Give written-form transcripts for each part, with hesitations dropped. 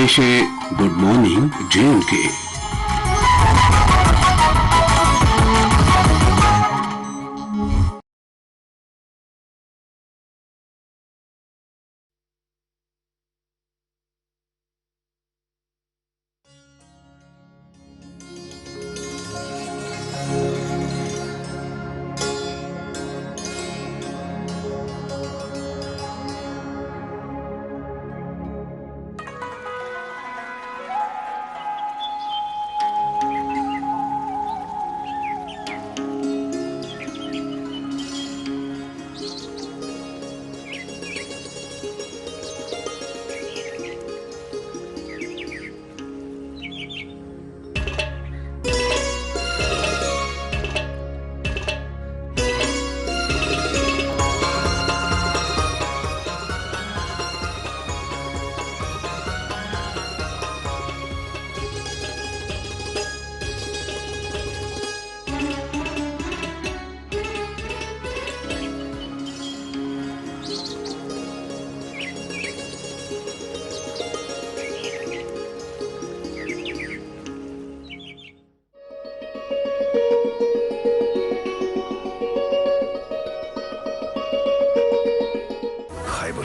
पेश है good morning JNK।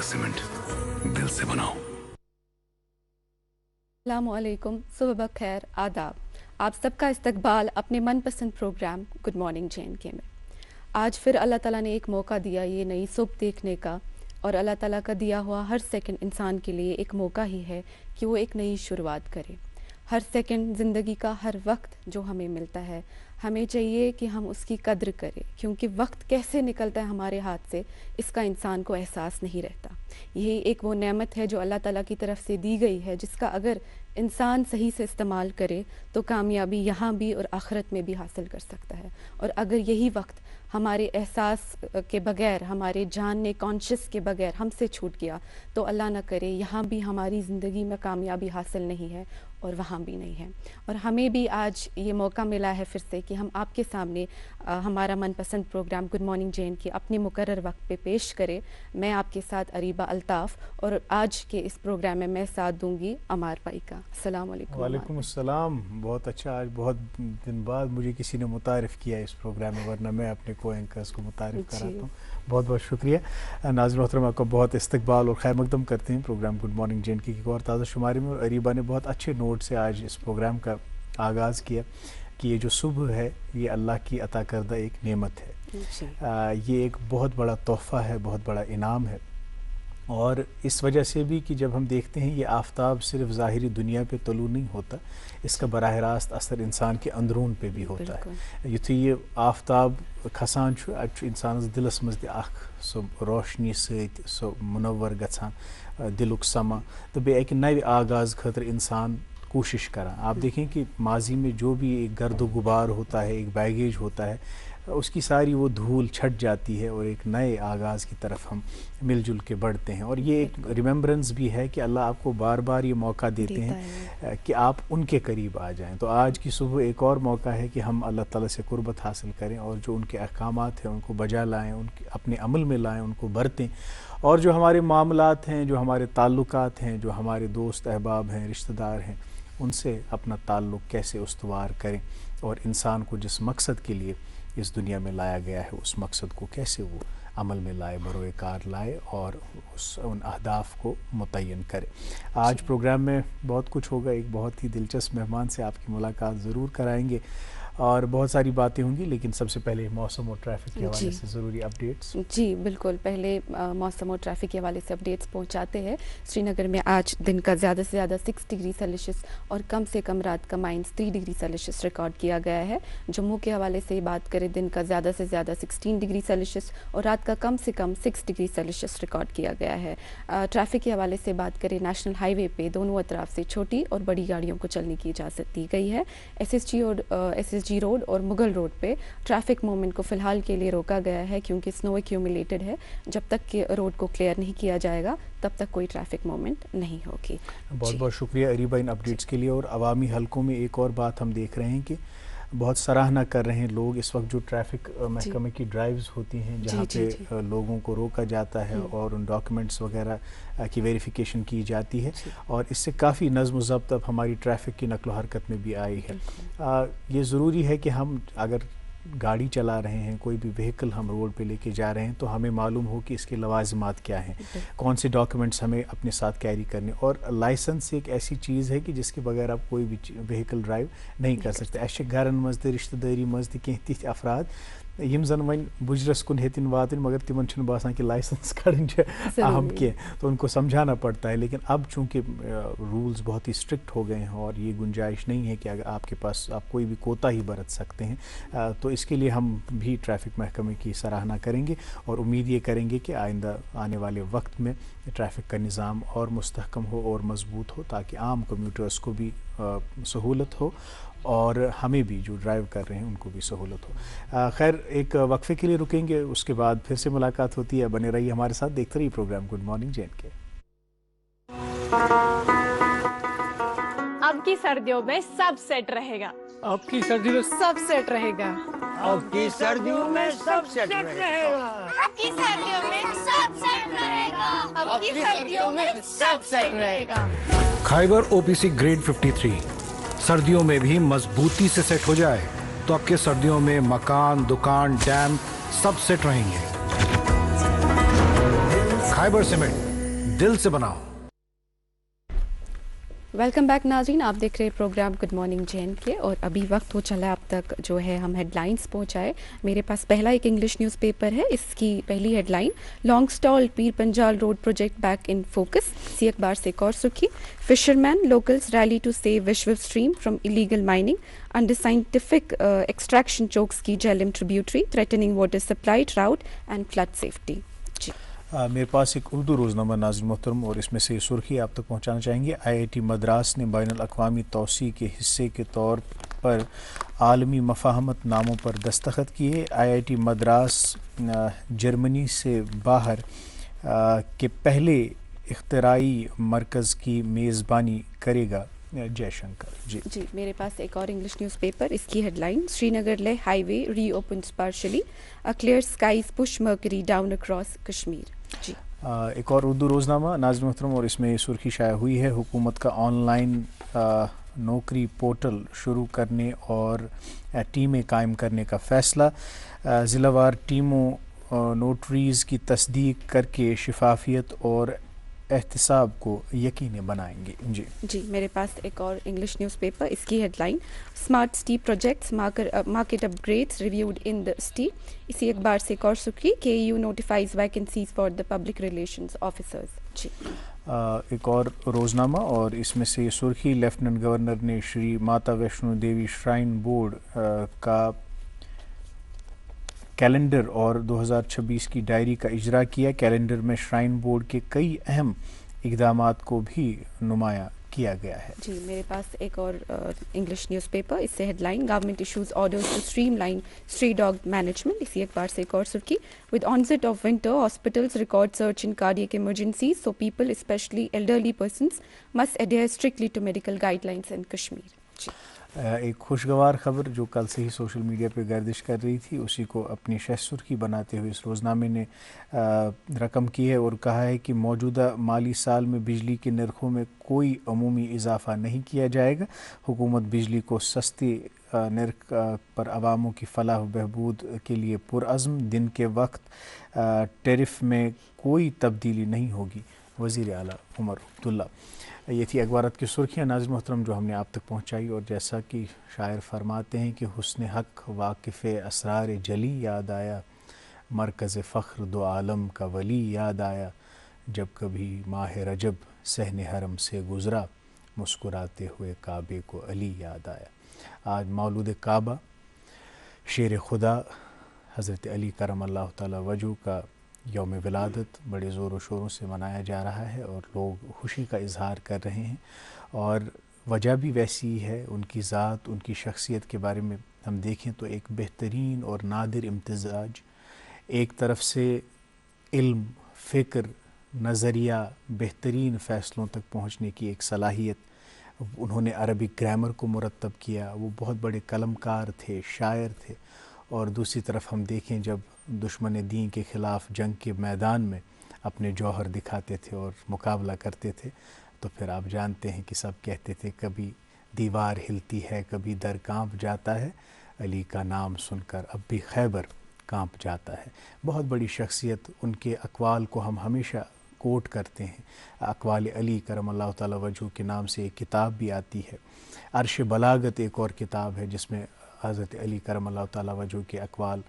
Cement दिल से बनाओ। अस्सलामुअलैकुम, सुबह खैर, आदाब। आप सबका इस्तकबाल अपने मनपसंद प्रोग्राम गुड मॉर्निंग JNK में। आज फिर अल्लाह ताला ने एक मौका दिया ये नई सुबह देखने का, और अल्लाह ताला का दिया हुआ हर सेकंड इंसान के लिए एक मौका ही है कि वो एक नई शुरुआत करे। हर सेकंड ज़िंदगी का हर वक्त जो हमें मिलता है, हमें चाहिए कि हम उसकी कद्र करें, क्योंकि वक्त कैसे निकलता है हमारे हाथ से इसका इंसान को एहसास नहीं रहता। यही एक वो नेमत है जो अल्लाह ताला की तरफ से दी गई है, जिसका अगर इंसान सही से इस्तेमाल करे तो कामयाबी यहाँ भी और आखिरत में भी हासिल कर सकता है। और अगर यही वक्त हमारे एहसास के बगैर, हमारे जानने कॉन्शियस के बगैर हमसे छूट गया तो अल्लाह ना करे यहाँ भी हमारी ज़िंदगी में कामयाबी हासिल नहीं है और वहाँ भी नहीं है। और हमें भी आज ये मौका मिला है फिर से कि हम आपके सामने हमारा मनपसंद प्रोग्राम गुड मॉर्निंग JNK अपने मुकर्रर वक्त पे पेश करें। मैं आपके साथ अरीबा अल्ताफ़, और आज के इस प्रोग्राम में मैं साथ दूंगी अमार भाई का। अस्सलाम वालेकुम। वालेकुम अस्सलाम। बहुत अच्छा, आज बहुत दिन बाद मुझे किसी ने मुतारिफ़ किया इस प्रोग्राम में, वरना मैं अपने को एंकर्स को मुतारिफ़ कराता हूँ। बहुत बहुत शुक्रिया। नाज़रीन मोहतरम, आपका बहुत इस्तकबाल और खैर मकदम करते हैं प्रोग्राम गुड मॉर्निंग JNK की और ताज़ा शुमारी में। और अरीबा ने बहुत अच्छे नोट से आज इस प्रोग्राम का आगाज़ किया कि ये जो सुबह है ये अल्लाह की अता करदा एक नेमत है। ये एक बहुत बड़ा तोहफ़ा है, बहुत बड़ा इनाम है। और इस वजह से भी कि जब हम देखते हैं ये आफताब सिर्फ ज़ाहिरी दुनिया पे तलू नहीं होता, इसका बराह रास्त असर इंसान के अंदरून पे भी होता है। युथु ये आफताब खसान इंसानस दिलस मज सो रोशनी सो मुनव्वर गछान दिलुक समा, तो बे एक नए आगाज़ खतर इंसान कोशिश करा। आप देखें कि माजी में जो भी एक गर्द गुबार होता है, एक बैगेज होता है, उसकी सारी वो धूल छट जाती है और एक नए आगाज़ की तरफ हम मिलजुल के बढ़ते हैं। और ये एक रिमेम्बरेंस भी है कि अल्लाह आपको बार बार ये मौका देते हैं कि आप उनके करीब आ जाएं। तो आज की सुबह एक और मौका है कि हम अल्लाह ताला से कुर्बत हासिल करें और जो उनके अहकामात हैं उनको बजा लाएँ, उनके अपने अमल में लाएँ, उनको बरतें। और जो हमारे मामलात हैं, जो हमारे ताल्लुकात हैं, जो हमारे दोस्त अहबाब हैं, रिश्तेदार हैं, उनसे अपना ताल्लुक़ कैसे उस्तवार करें और इंसान को जिस मकसद के लिए इस दुनिया में लाया गया है उस मकसद को कैसे वो अमल में लाए, बरोए कार लाए और उन अहदाफ को मुतय्यन करे। आज प्रोग्राम में बहुत कुछ होगा। एक बहुत ही दिलचस्प मेहमान से आपकी मुलाकात ज़रूर कराएंगे और बहुत सारी बातें होंगी, लेकिन सबसे पहले मौसम और ट्रैफिक के हवाले से ज़रूरी अपडेट्स। जी बिल्कुल, पहले मौसम और ट्रैफिक के हवाले से अपडेट्स पहुंचाते हैं। श्रीनगर में आज दिन का ज़्यादा से ज़्यादा 6 डिग्री सेल्सियस और कम से कम रात का -3 डिग्री सेल्सियस रिकॉर्ड किया गया है। जम्मू के हवाले से बात करें, दिन का ज़्यादा से ज़्यादा 16 डिग्री सेल्सियस और रात का कम से कम 6 डिग्री सेल्सियस रिकॉर्ड किया गया है। ट्रैफिक के हवाले से बात करें, नेशनल हाईवे पे दोनों अतराफ से छोटी और बड़ी गाड़ियों को चलने की इजाज़त दी गई है। SSG रोड और मुगल रोड पे ट्रैफिक मूवमेंट को फ़िलहाल के लिए रोका गया है, क्योंकि स्नो एक्यूमुलेटेड है। जब तक कि रोड को क्लियर नहीं किया जाएगा तब तक कोई ट्रैफिक मूवमेंट नहीं होगी। बहुत बहुत शुक्रिया अरीबा इन अपडेट्स के लिए। और अवामी हलकों में एक और बात हम देख रहे हैं कि बहुत सराहना कर रहे हैं लोग इस वक्त जो ट्रैफिक महकमे की ड्राइव्स होती हैं जहाँ पे लोगों को रोका जाता है और उन डॉक्यूमेंट्स वगैरह की वेरिफिकेशन की जाती है और इससे काफ़ी नज़्म ज़ब्त अब हमारी ट्रैफिक की नक्लो हरकत में भी आई है। ये ज़रूरी है कि हम अगर गाड़ी चला रहे हैं, कोई भी व्हीकल हम रोड पे लेके जा रहे हैं, तो हमें मालूम हो कि इसके लवाजमात क्या हैं, कौन से डॉक्यूमेंट्स हमें अपने साथ कैरी करने। और लाइसेंस एक ऐसी चीज़ है कि जिसके बगैर आप कोई भी व्हीकल ड्राइव नहीं कर सकते। ऐसे घरन मज तो रिश्तेदारी मज तो कह तिथ अफराद यम जन वन बुजरस कुन हेतिन वातन मगर तिमन छुन बासान कि लाइसेंस कड़न अहम के, तो उनको समझाना पड़ता है। लेकिन अब चूंकि रूल्स बहुत ही स्ट्रिक्ट हो गए हैं और ये गुंजाइश नहीं है कि अगर आपके पास आप कोई भी कोताही बरत सकते हैं, तो इसके लिए हम भी ट्रैफिक महकमे की सराहना करेंगे और उम्मीद ये करेंगे कि आइंदा आने वाले वक्त में ट्रैफिक का निज़ाम और मुस्तहकम हो और मजबूत हो ताकि आम कम्यूटर्स को भी सहूलत हो और हमें भी जो ड्राइव कर रहे हैं उनको भी सहूलत हो। खैर एक वक्फे के लिए रुकेंगे, उसके बाद फिर से मुलाकात होती है। बने रहिए हमारे साथ, देखते रहिए प्रोग्राम गुड मॉर्निंग जे.एन.के। अब की सर्दियों में सब सेट रहेगा। अब की सर्दियों में सब सेट रहेगा। अब की सर्दियों में सब सेट रहेगा। अब की सर्दियों में सब सेट रहेगा। अब की सर्दियों में सब सेट रहेगा। खाइबर ओपीसी ग्रेड 53 सर्दियों में भी मजबूती से सेट हो जाए तो आपके सर्दियों में मकान, दुकान, डैम सब सेट रहेंगे। खाइबर सीमेंट, दिल से बनाओ। वेलकम बैक नाज़रीन, आप देख रहे हैं प्रोग्राम गुड मॉर्निंग जे.एन.के और अभी वक्त हो चला है अब तक जो है हम हेडलाइंस पहुंचाए। मेरे पास पहला एक इंग्लिश न्यूज़पेपर है, इसकी पहली headline long stall Pir Panjal road project back in focus. इसी अखबार से एक और सुर्खी, fisherman locals rally to save Vishav stream from illegal mining under scientific extraction chokes की Jhelum tributary threatening water supply, trout and flood safety. मेरे पास एक उर्दू रोज़नामा नाज़रीन मोहतरम और इसमें से सुर्खी आप तक पहुंचाना चाहेंगे। IIT मद्रास ने बैनुल अक़वामी तौसी के हिस्से के तौर पर आलमी मफाहमत नामों पर दस्तखत किए। IIT मद्रास जर्मनी से बाहर के पहले इख्तराई मरकज़ की मेज़बानी करेगा जयशंकर। जी मेरे पास एक और इंग्लिश न्यूज़पेपर, इसकी headline Srinagar Leh highway reopens partially, a clear skies push mercury down across Kashmir. जी एक और उर्दू रोज़नामा नाज़रीन मोहतरम और इसमें सुर्खी शाया हुई है, हुकूमत का ऑनलाइन नौकरी पोर्टल शुरू करने और टीमें कायम करने का फ़ैसला। ज़िलावार टीमों नोटरीज़ की तस्दीक करके शफाफियत और एहतसाब को यकीनी बनाएंगे। जी मेरे पास एक और इंग्लिश न्यूज़पेपर, इसकी headline smart city projects market upgrades reviewed in the city. इसी अखबार से एक और सुर्खी, KU notifies vacancies for the public relations officers. जी एक और रोज़नामा और इसमें से सुर्खी, लेफ्टिनेंट गवर्नर ने श्री माता वैष्णो देवी श्राइन बोर्ड का कैलेंडर और 2026 की डायरी का इजरा किया। कैलेंडर में श्राइन बोर्ड के कई अहम इक़दामात को भी नुमाया किया गया है। जी मेरे पास एक और इंग्लिश न्यूज़पेपर, इससे headline government issues orders to streamline stray dog management. इसी अखबार से एक और सुर्खी, with onset of winter hospitals record search in cardiac emergencies, so people especially elderly persons must adhere strictly to medical guidelines in Kashmir. एक खुशगवार खबर जो कल से ही सोशल मीडिया पे गर्दिश कर रही थी, उसी को अपनी शह सुर्खी बनाते हुए इस रोज़नामे ने रकम की है और कहा है कि मौजूदा माली साल में बिजली के नरखों में कोई अमूमी इजाफ़ा नहीं किया जाएगा। हुकूमत बिजली को सस्ती नर्ख पर अवामों की फलाह बहबूद के लिए पुरअज़्म। दिन के वक्त टैरिफ में कोई तब्दीली नहीं होगी, वज़ीर आला उमर अब्दुल्ला। ये थी अखबारात की सुर्खियाँ नाज़रीन मोहतरम जो हमने आप तक पहुँचाई। और जैसा कि शायर फरमाते हैं कि हुस्न हक़ वाक़िफ़ असरार जली याद आया, मरकज़ फ़ख्र दो आलम का वली याद आया, जब कभी माह रजब सहने हरम से गुज़रा, मुस्कुराते हुए काबे को अली याद आया। आज मौलूद काबा शेर खुदा हज़रत अली करम अल्लाह ताला वजह का यौम विलादत बड़े ज़ोरों शोरों से मनाया जा रहा है और लोग खुशी का इजहार कर रहे हैं। और वजह भी वैसी है, उनकी ज़ात, उनकी शख्सियत के बारे में हम देखें तो एक बेहतरीन और नादिर इम्तिज़ाज, एक तरफ से इल्म, फ़िक्र, नज़रिया, बेहतरीन फ़ैसलों तक पहुँचने की एक सलाहियत, उन्होंने अरबिक ग्रामर को मुरतब किया। वो बहुत बड़े कलमकार थे, शायर थे। और दूसरी तरफ हम देखें जब दुश्मन दीन के ख़िलाफ़ जंग के मैदान में अपने जौहर दिखाते थे और मुकाबला करते थे, तो फिर आप जानते हैं कि सब कहते थे कभी दीवार हिलती है, कभी दर कांप जाता है, अली का नाम सुनकर अब भी खैबर कांप जाता है। बहुत बड़ी शख्सियत, उनके अक़वाल को हम हमेशा कोट करते हैं। अक़वाल अली करमल्लाहु तआला वजहू के नाम से एक किताब भी आती है। अर्श बलागत एक और किताब है जिसमें हज़रत अली करमल्लाहु तआला वजहू के अक़वाल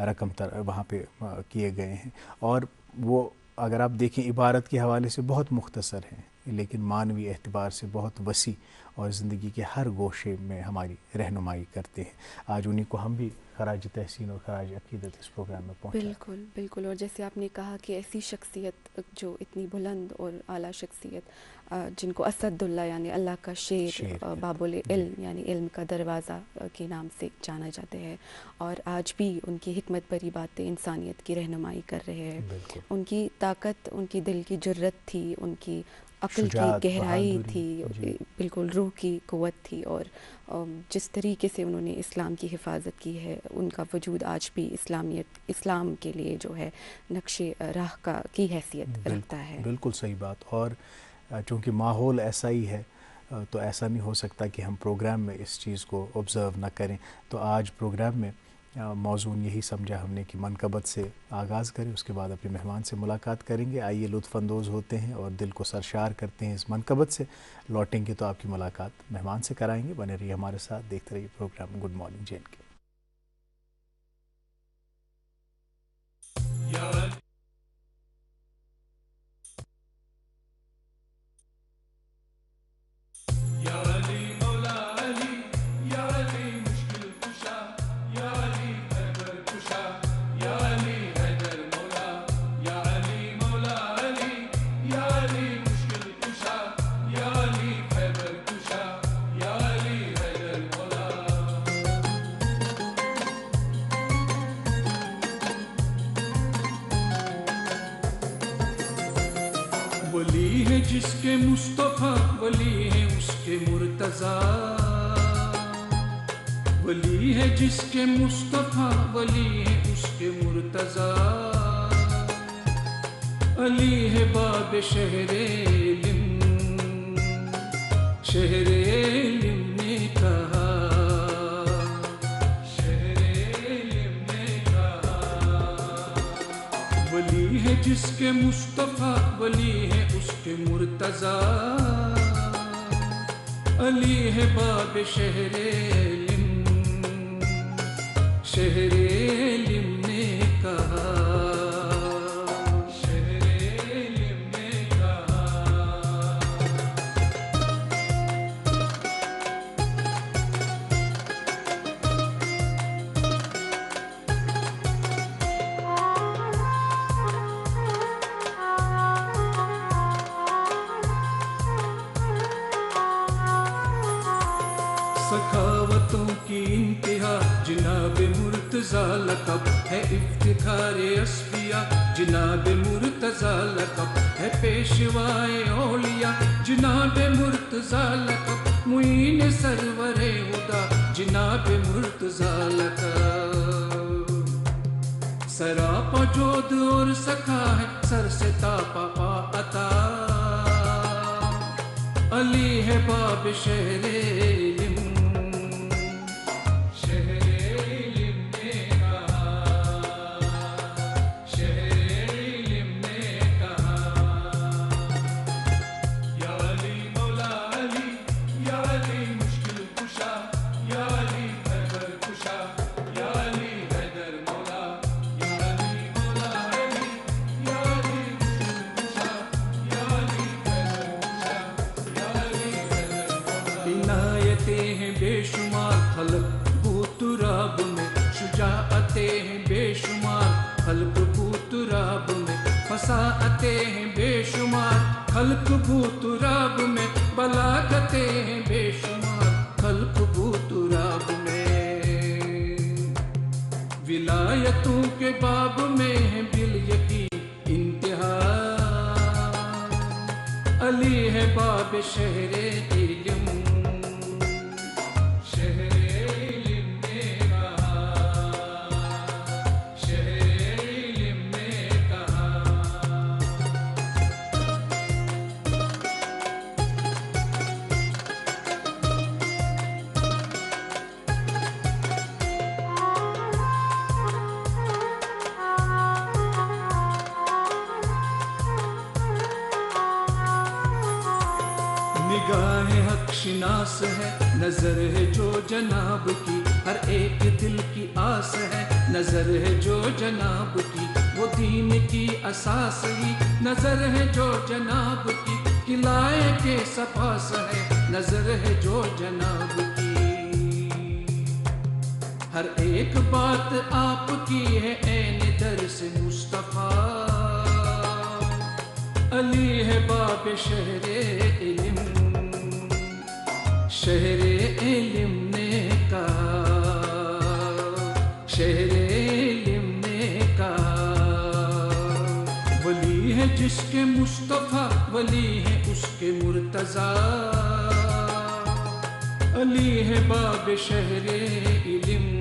रकम वहाँ पे किए गए हैं। और वो अगर आप देखें इबारत के हवाले से बहुत मुख्तसर हैं, लेकिन मानवी एतबार से बहुत वसी और ज़िंदगी के हर गोशे में हमारी रहनुमाई करते हैं। आज उन्हीं को हम भी खराज तहसीन और खराज अक़ीदत इस प्रोग्राम में पहुँचा। बिल्कुल बिल्कुल। और जैसे आपने कहा कि ऐसी शख्सियत जो इतनी बुलंद और आला शख्सियत, जिनको असदुल्ला यानी अल्लाह का शेर, बाबुल इल्म यानी इल्म का दरवाज़ा के नाम से जाना जाते हैं, और आज भी उनकी हिकमत भरी बातें इंसानियत की रहनुमाई कर रहे हैं। उनकी ताकत, उनकी दिल की जुर्रत थी, उनकी अक्ल की गहराई थी, बिल्कुल रूह की क़ुव्वत थी, और जिस तरीके से उन्होंने इस्लाम की हिफाजत की है, उनका वजूद आज भी इस्लाम के लिए जो है नक्शे राह की हैसियत रखता है। बिल्कुल सही बात। और चूँकि माहौल ऐसा ही है तो ऐसा नहीं हो सकता कि हम प्रोग्राम में इस चीज़ को ऑब्ज़र्व ना करें। तो आज प्रोग्राम में मौज़ून यही समझा हमने कि मनकबत से आगाज़ करें, उसके बाद अपने मेहमान से मुलाकात करेंगे। आइए लुत्फ़अंदोज़ होते हैं और दिल को सरशार करते हैं इस मनकबत से। लौटेंगे तो आपकी मुलाकात मेहमान से कराएंगे। बने रहिए हमारे साथ, देखते रहिए प्रोग्राम गुड मॉर्निंग JNK। वली है जिसके मुस्तफ़ा, वली है उसके मुर्तज़ा, वली है जिसके मुस्तफ़ा, वली है उसके मुर्तज़ा, अली है बाब शहरे इल्म, शहरे इल्म ने कहा, शहरे इल्म ने कहा, वली है जिसके मुस्तफ़ा, वली है उसके मुर्तज़ा, अली है बाब शहरे इल्म, शहरे इल्म ने कहा, शहरे इल्म ने कहा। सखावतों की इंतहा जिनाब मुर्तज़ा लक़ब है, इफ्तिखारे अस्फिया जिनाब मुर्तज़ा लक़ब है, पेशवाए औलिया जिनाब मुर्तज़ा लक़ब, मुईन सरवरे हुदा जिनाब मुर्तज़ा लक़ब, सरापा जोध और सखा है सर से तापा पा अता, अली है बाब शहरे इल्म, इनायतें हैं बेशुमार खल्क बूतुराब में, शुजाअतें हैं बेशुमार खल्क बूतुराब में, फसाअतें हैं बेशुमार खल्क बूतुराब में, बलागतें हैं बेशुमार खल्क बूतुराब में, विलायतों के बाब में है बिल यकीन इंतहा, अली है बाब शहरे इल्म, निगाहें हक शिनास है, नजर है जो जनाब की, हर एक दिल की आस है, नजर है जो जनाब की, वो दीन की असास ही, नजर है जो जनाब की, किलाए के सपास है, नजर है जो जनाब की। हर एक बात आपकी है ऐन दर्स मुस्तफा, अली है बाब शहरे इल्म, शहरे इल्म ने कहा, शहरे इल्म ने कहा। वली है जिसके मुस्तफा, वली है उसके मुर्तजा, अली है बाब शहरे इल्म,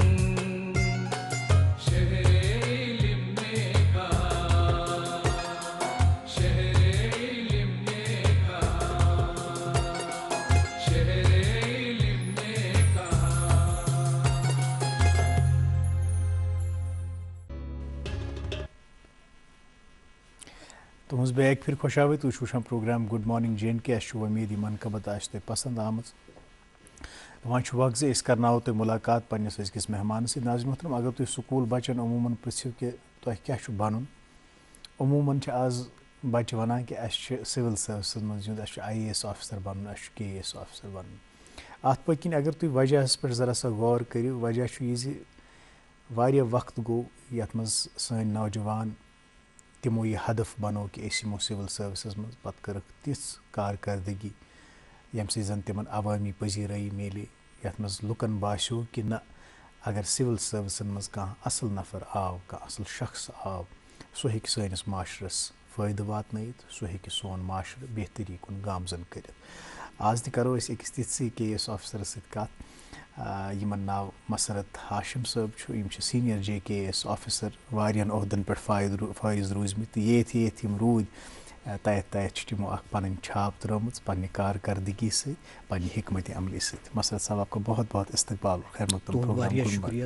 तुहज बैक फिर खुशावे तुम वुचान प्रोग्राम गुड मॉर्निंग JNK। उम्मीद यह मनकबत आश तुम पसंद आम वह वक्त जे करनाओ तुम मुलाकात पन्नस अजकिस मेहमान से। नाज़रीन मोहतरम, अगर तुम स्कूल बच्चन अमूमन पृछो कि तुम क्या बनन, अमूमन आज बच्चे वनान कि सिविल सर्विस मज IAS ऑफिसर बन, KAS ऑफिसर बन। अत पकिन अगर तुम वजह पे जरा सा गौर करो, वजह यह वक्त गो यथ मज सन नौजवान तिमो यह हदफ बनो कि यमो सिविल सर्विस मज पत कर तिस कारकर्दगी यम जन तिमन अवामी पजीराई मिले, यथ मज लुकन बास्यो कि न अगर सिविल सर्विसन मज कह असल नफर आव, कह असल शख्स आव, सो हेक सनिस माशरस फ़ायदे वातनयित, सो हेक सोन माशर बेहतरी कुन गामजन करित। आज तक करो अकिस तिथ्सै KAS ऑफिसर सत कथ, यमन नाव मसरत हाशिम साहब यम सीनियर JKAS ऑफिसर, वारियन ओहदन पे फाइज रूजमित, येथ यम रूद तयत तमो पन छाप त्रमुत पन्ने कारकर्दगी से, पन्ने हिकमत अमली से। मसरत साहब आपका बहुत बहुत इस्तकबाल, खैर मकदम प्रोग्राम शुक्रिया,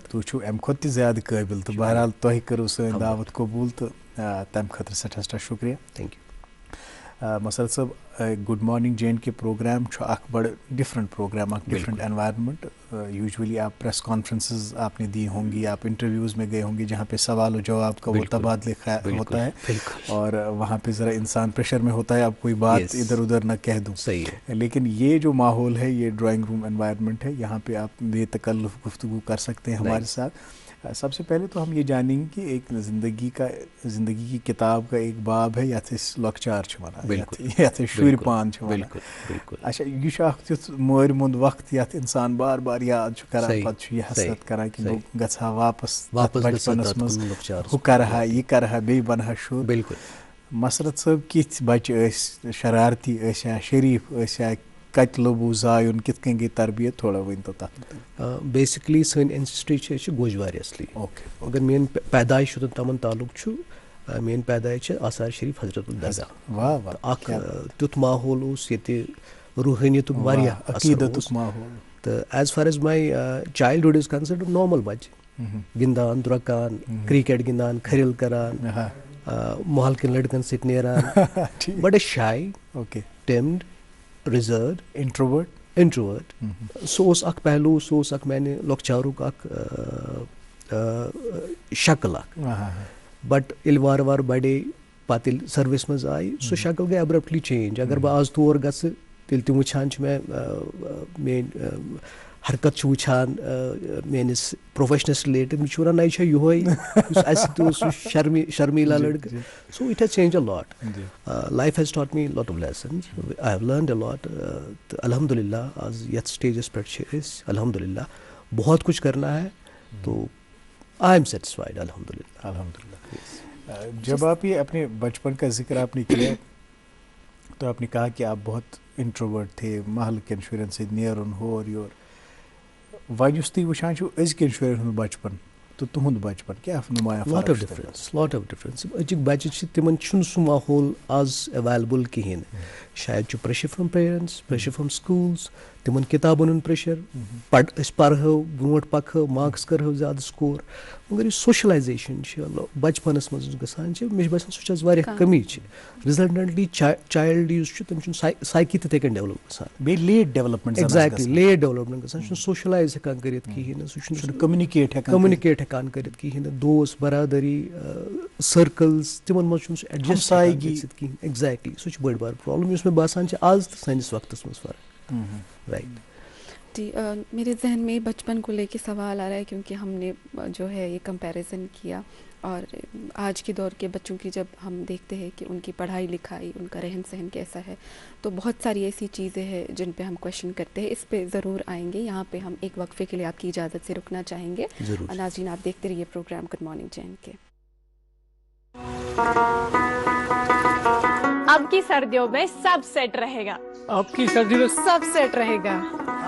तुम अम खुद ज़्यादा काबिल, तो बहरहाल तुम करो सन दावत कबूल, तो तम खतर सठा शुक्रिया। Thank you. मसरत साहब, गुड मॉर्निंग JNK प्रोग्राम बड़ different program, different environment. Usually आप प्रेस कॉन्फ्रेंसेस आपने दी होंगी, आप इंटरव्यूज़ में गए होंगे जहाँ पे सवाल और जवाब का वो तबादले होता है, और वहाँ पे ज़रा इंसान प्रेशर में होता है अब कोई बात इधर उधर ना कह दूँ। सही है। लेकिन ये जो माहौल है, ये ड्राइंग रूम एनवायरनमेंट है, यहाँ पे आप बेतकल्लुफ़ गुफ्तगू कर सकते हैं हमारे साथ। सबसे पहले तो हम ये जानेंगे कि एक ज़िंदगी की किताब का एक बाब है, या लॉकचार या शुर पान। अच्छा, यह मोर मुंद वक्त यथ इंसान बार बार याद करान, पे यह हसरत करान कि बह गहा वापस बचपनस मज हु करहा यह करहा बे बनहा शुर। बिल्कुल। मसरत साहब किथ बच्चे शरारती शरीफ कत लोबू जायुन कित कन गई तरबियत, थोड़ा वन तो तथ बेसिकली सन एंसेस्ट्री गोजवार असली। ओके। अगर मेन पैदाइश तमन ताल्लुक मेन पैदाइश आसार शरीफ हजरतुल दजा। वाह वाह। तुथ माहौल ये रूहानियत अकीदत माहौल, तो as far as my childhood is considered normal बच्चे गिंदान द्रकान क्रिकेट गिंदान खरिल करान मोहल के लड़कन सिट नेरान, बड़े शाय, टिम्ड, रिजर्व, इंट्रोवर्ट। सो अख पहलू, सो अख मैंने लॉकचारुक अख शक्ल, बट इल वार वार बड़े पत सर्विस मज आई सो शक्ल गई अब्रप्टली चेंज। अगर बह आज तौर ग तेल तुम वुचान मेन हरकत वुचान मेनिस प्रोफेशनस रिलेटेड मुझे वन नई यो शर्मीला लड़क। So it has change a lot, life has taught me lot of lessons, I have learned a lot. अल्हम्दुलिल्लाह आज यथ स्टेजस पे अल्हम्दुलिल्लाह बहुत कुछ करना है, तो आई एम सेटिस्फाइड अल्हम्दुलिल्लाह। अल्हम्दुलिल्लाह। जब आप ये अपने बचपन का जिक्र आपने किया, तो आपने कहा कि आप बहुत इंट्रोवर्ट थे, महल के शुरन से नेरन हो और योर वन तुम वुचान अजकन शुरन बचपन, तो तुहंद बचपन क्या नुमाया लॉट ऑफ डिफरेंस अजुक बच्चे तिमन छुन सु माहौल आज अवेलेबल कहें शायद pressure from parents pressure from schools तिमन किताबन हूं प्रेशर पढ़ो ब्रोट पको मार्क्स करो ज्यादा स्कोर मगर यह सोशलाइजेशन बचपनस मज गसान मे बसान सह कमी रिजल्टेंटली चाइल्ड तम साइकी तथे डेवलप गसान late development exactly late development गसान सोशलाइज हेकान करित कहीं सह कम्युनिकेट हेकान करित कहीं दोस्त बरादरी सर्कल्स तिमन मज एडजस्ट कहीं एग्जैक्टली सह बड़ बार प्रॉब्लम मे बसान आज तो सानिस वक्तस मज फर्क राइट जी मेरे जहन में बचपन को लेके सवाल आ रहा है क्योंकि हमने जो है ये कंपैरिजन किया और आज के दौर के बच्चों की जब हम देखते हैं कि उनकी पढ़ाई लिखाई उनका रहन सहन कैसा है तो बहुत सारी ऐसी चीज़ें हैं जिन पे हम क्वेश्चन करते हैं। इस पे ज़रूर आएंगे। यहाँ पे हम एक वक्फे के लिए आपकी इजाज़त से रुकना चाहेंगे। नाज़रीन आप देखते रहिए प्रोग्राम गुड मॉर्निंग JNK। अब की सर्दियों में सब सेट रहेगा। अब की सर्दियों में सब सेट रहेगा।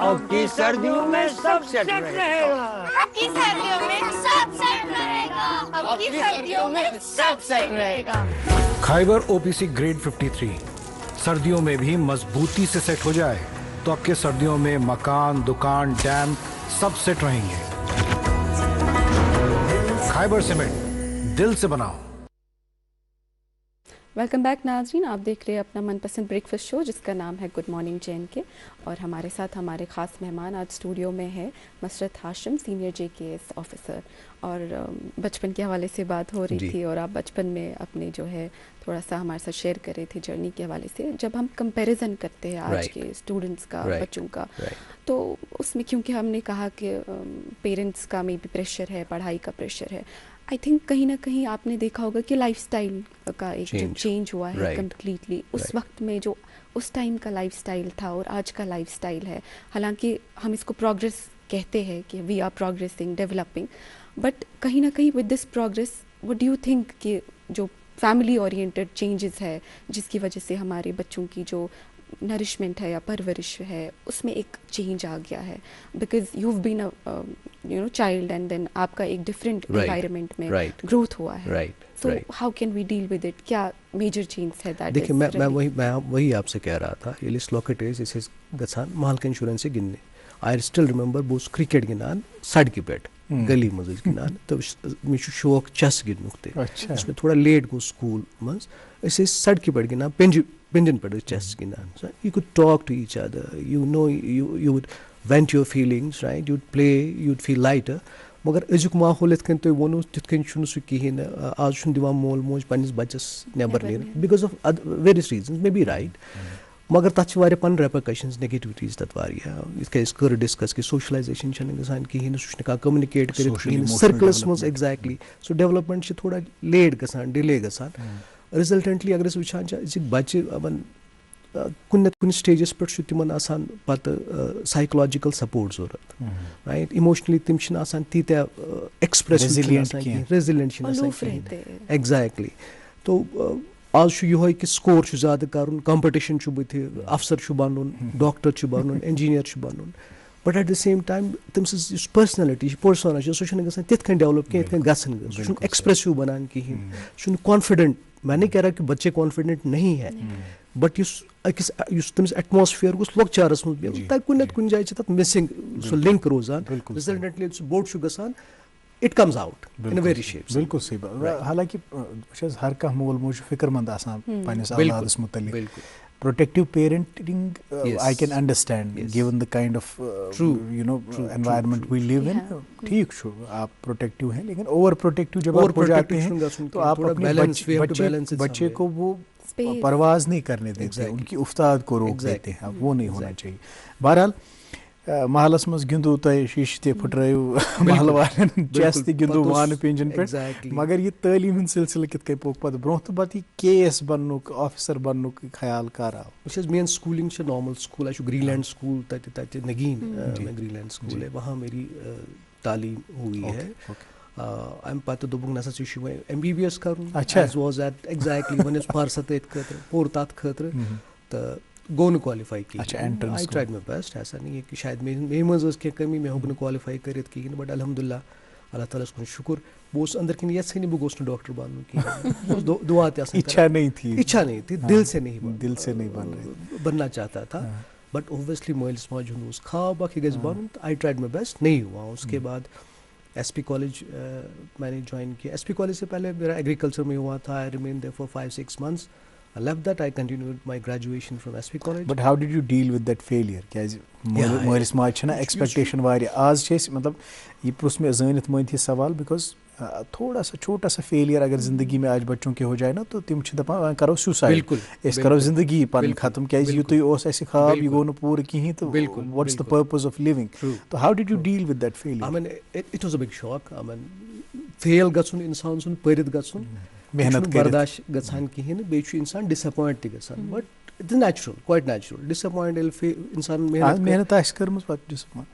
अब की सर्दियों में सब सेट रहेगा। अब की सर्दियों में सब सेट रहेगा। अब की सर्दियों में सब सेट रहेगा। खाइबर OPC ग्रेड 53 सर्दियों में भी मजबूती से सेट हो जाए तो आपके सर्दियों में मकान दुकान डैम सब सेट रहेंगे। खाइबर सीमेंट दिल से बनाओ। वेलकम बैक नाज़रीन, आप देख रहे हैं अपना मनपसंद ब्रेकफास्ट शो जिसका नाम है गुड मॉर्निंग JNK और हमारे साथ हमारे ख़ास मेहमान आज स्टूडियो में है मसरत हाशिम सीनियर JKS ऑफिसर। और बचपन के हवाले से बात हो रही थी और आप बचपन में अपने जो है थोड़ा सा हमारे साथ शेयर कर रहे थे जर्नी के हवाले से। जब हम कंपैरिजन करते हैं आज के स्टूडेंट्स का बच्चों का तो उसमें क्योंकि हमने कहा कि पेरेंट्स का मे भी प्रेशर है, पढ़ाई का प्रेशर है, आई थिंक कहीं ना कहीं आपने देखा होगा कि लाइफस्टाइल का एक जो चेंज हुआ है कम्प्लीटली। उस वक्त में जो उस टाइम का लाइफस्टाइल था और आज का लाइफस्टाइल है, हालांकि हम इसको प्रोग्रेस कहते हैं कि we are progressing developing, but कहीं ना कहीं with this progress what do you think कि जो फैमिली ओरिएंटेड चेंजेस है जिसकी वजह से हमारे बच्चों की जो नरिशमेंट है या परवरिश है उसमें एक चेंज आ गया है because you have been you know child and then आपका एक डिफरेंट एनवायरनमेंट में ग्रोथ हुआ है, so how can we deal with it? क्या मेजर चेंज है दैट? देखिए मैं वही आपसे कह रहा था ये लॉकेट इस गसान महल इंश्योरेंस गिंदने आई स्टिल रिमेंबर बहुत क्रिकेट गिंदान सड़क पे गली मज गिंदान तो मे शौक चेस गिंदनुक ते थोड़ा लेट गो स्कूल मज सड़क पे गिंदान पिंजन पे चेस गिंदान। You could talk to each other, you know you would vent your feelings right, you'd play, you'd feel lighter. मगर अजुक माहौल ये तुम वो तिथ सह कहें आज दिवान मोल मोज पन्निस बच्चस नेबर नीर because of various reason may be right, मगर तथ पन रेपरकशंस नेगेटिविटीज तथ कर डिस्कस कि सोशलाइजेशन गसान कहें सह कम्युनिकेट कर सर्कलस मज एग्जैक्टली सो डेवलपमेंट थोड़ा लेट गसान डिले गसान। रिजल्टेंटली अगर वुचान बच्चे कुन स्टेजस पे तिमन आसान पत साइकोलॉजिकल सपोर्ट जरूरत राइट, इमोशनली तिम तीत्या एक्सप्रेस रेजिलेंट एग्जैक्टली। तो आज यो कि स्कोर ज्यादा कर कंपटिशन बुथ अफसर बन डॉक्टर बन इंजीनियर बन, but at the same time तम सज पर्सनैलिटी पर्सोना सह गसान तिथ डेवलप कह सह एक्सप्रेसिव बनान कहें सह कॉन्फिडेंट। मैं नहीं कह रहा कि बच्चे कॉन्फिडेंट नहीं है बट तमिस एटमॉस्फेयर गोस लॉकचारस मज कुन जाए तथ मिसिंग सो लिंक रोजान रिजल्टेंटली बोट गसान it comes out in a very shape. बिल्कुल सही बात। हालांकि हर कह मोल मोज फिक्रमंद आसान पन्निस औलादस मुतल्लिक। Protective parenting, I can understand, given the kind of environment we live in. ठीक छो आप प्रोटेक्टिव हैं, लेकिन ओवर प्रोटेक्टिव जब आप हो जाते हैं तो आप अपने बच्चे को वो परवाज नहीं करने देते, उनकी उस्ताद को रोक देते हैं। वो नहीं होना चाहिए। बहरहाल महलस मज गिंदू तुम शीश ते फुट्रयू महल वाले चेस ते गिंदू वान पिंजन पे, मगर ये तालीम हिंद सिलसिल कित पोक पत ब्रोह तो पत KS बननुक ऑफिसर बननुक ख्याल कर आओ। Main schooling normal school Greenland school तत नगीन में ग्रीनलैंड स्कूल है, वहाँ मेरी तालीम हुई है। अम पत दोपुक नसा MBBS कर एग्जैक्टली वन फारसत पोर तथ खतर तो गो न क्वालिफाई की। आई ट्राइड माई बेस्ट, ऐसा नहीं है कि शायद मे मज क्या कमी मैं हूँ क्वालिफाई कर कहें, बट अलहमदुलिल्लाह अल्लाह ताला को शुक्र वो उस अंदर की यस नहीं बगोस डॉक्टर बनूं की दुआ इच्छा नहीं थी दिल से नहीं बनना चाहता था बट ओबियसली मोइल्स माज उस खाब कि गज बनूं आई ट्राइड माई बेस्ट नहीं हुआ उसके बाद एसपी कॉलेज मैंने ज्वाइन किया एसपी कॉलेज से पहले मेरा एग्रीकल्चर में हुआ था I remain there for 5-6 months I left that I continued my graduation from SP college but how did you deal with that failure kya moilis maj chha na expectation vari aaz chhe matlab ye prus mein zanit mointhi sawal because थोड़ा सा छोटा सा failure अगर जिंदगी में आज बच्चों के हो जाए ना तो तिम दपान करो सुसाइड करो जिंदगी पन खत्म क्या युत ऐसे ख्वाब यह गो पूर कहीं तो what's the purpose of living तो how did you deal with that failure I mean it was a big shock I mean fail गछुन इंसान सुन परित गछुन मेहनत बर्दाश्त गछान कहीं बे इंसान डिसअपॉइंट गछान but it's natural quite natural disappoint इंसान मेहनत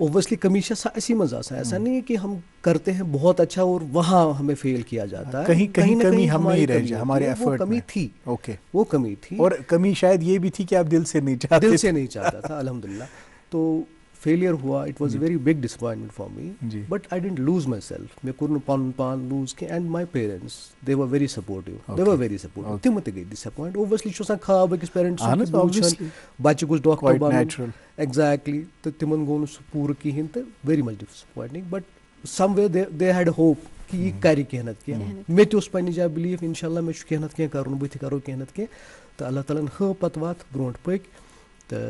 ओबियसली कमी ऐसी मजा ऐसा नहीं है कि हम करते हैं बहुत अच्छा और वहाँ हमें फेल किया जाता है कहीं कहीं कमी हम नहीं रह जाए हमारे एफर्ट कमी थी ओके वो कमी थी और कमी शायद ये भी थी कि आप दिल से नहीं चाहता था अल्हम्दुलिल्लाह तो फेलियर हुआ it was a very big disappointment for me but I didn't lose myself मैं कुन पान लूज के and my parents they were very supportive तिम ते गई डिसअपॉइंट ओबियसली छ खाब अकिस पेरेंट्स बच्चे कुछ डॉक्टर बनूं एग्जैक्टली तो तिमन गो न पूर कहीं तो very much disappointing but somewhere they had hope कि यह कर कह मे तुस पन्ने जाय बिलीव इंशाल्लाह मे कह कर बह करो कह तो अल्लाह ताला ह पत वात ब्रोट पक तो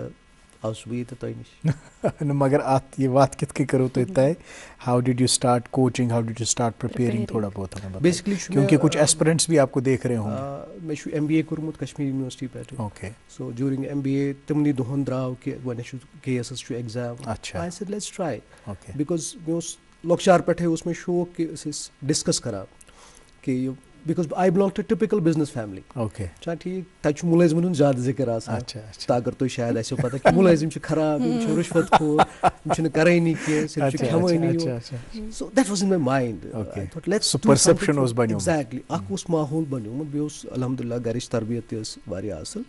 मगर ये बात कित करो तो तय how did you start coaching how did you start preparing थोड़ा बहुत हमें बेसिकली क्योंकि कुछ एस्पिरेंट्स भी आपको देख रहे होंगे मैं MBA कोर्मुत कश्मीर यूनिवर्सिटी पे ओके सो ड्यूरिंग MBA तिमनी दोहन द्राव कि KSS एग्जाम अच्छा I said let's try okay because मे लॉकचार पे उसमें शौक कि डिस्कस करा कि because I belong to a typical business family. Okay. अच्छा ठीक तच मुलाजिमन ज़्यादा जिक्र आसान अच्छा अगर तो शायद ऐसे पता कि मुलाजिम खराब रिश्वत खोर कर so that was in my mind. Okay. I thought let's so do perception was बन्यों exactly उस माहौल बन्यों बे अल्हम्दुलिल्लाह गरिश तरबियत वारिया असल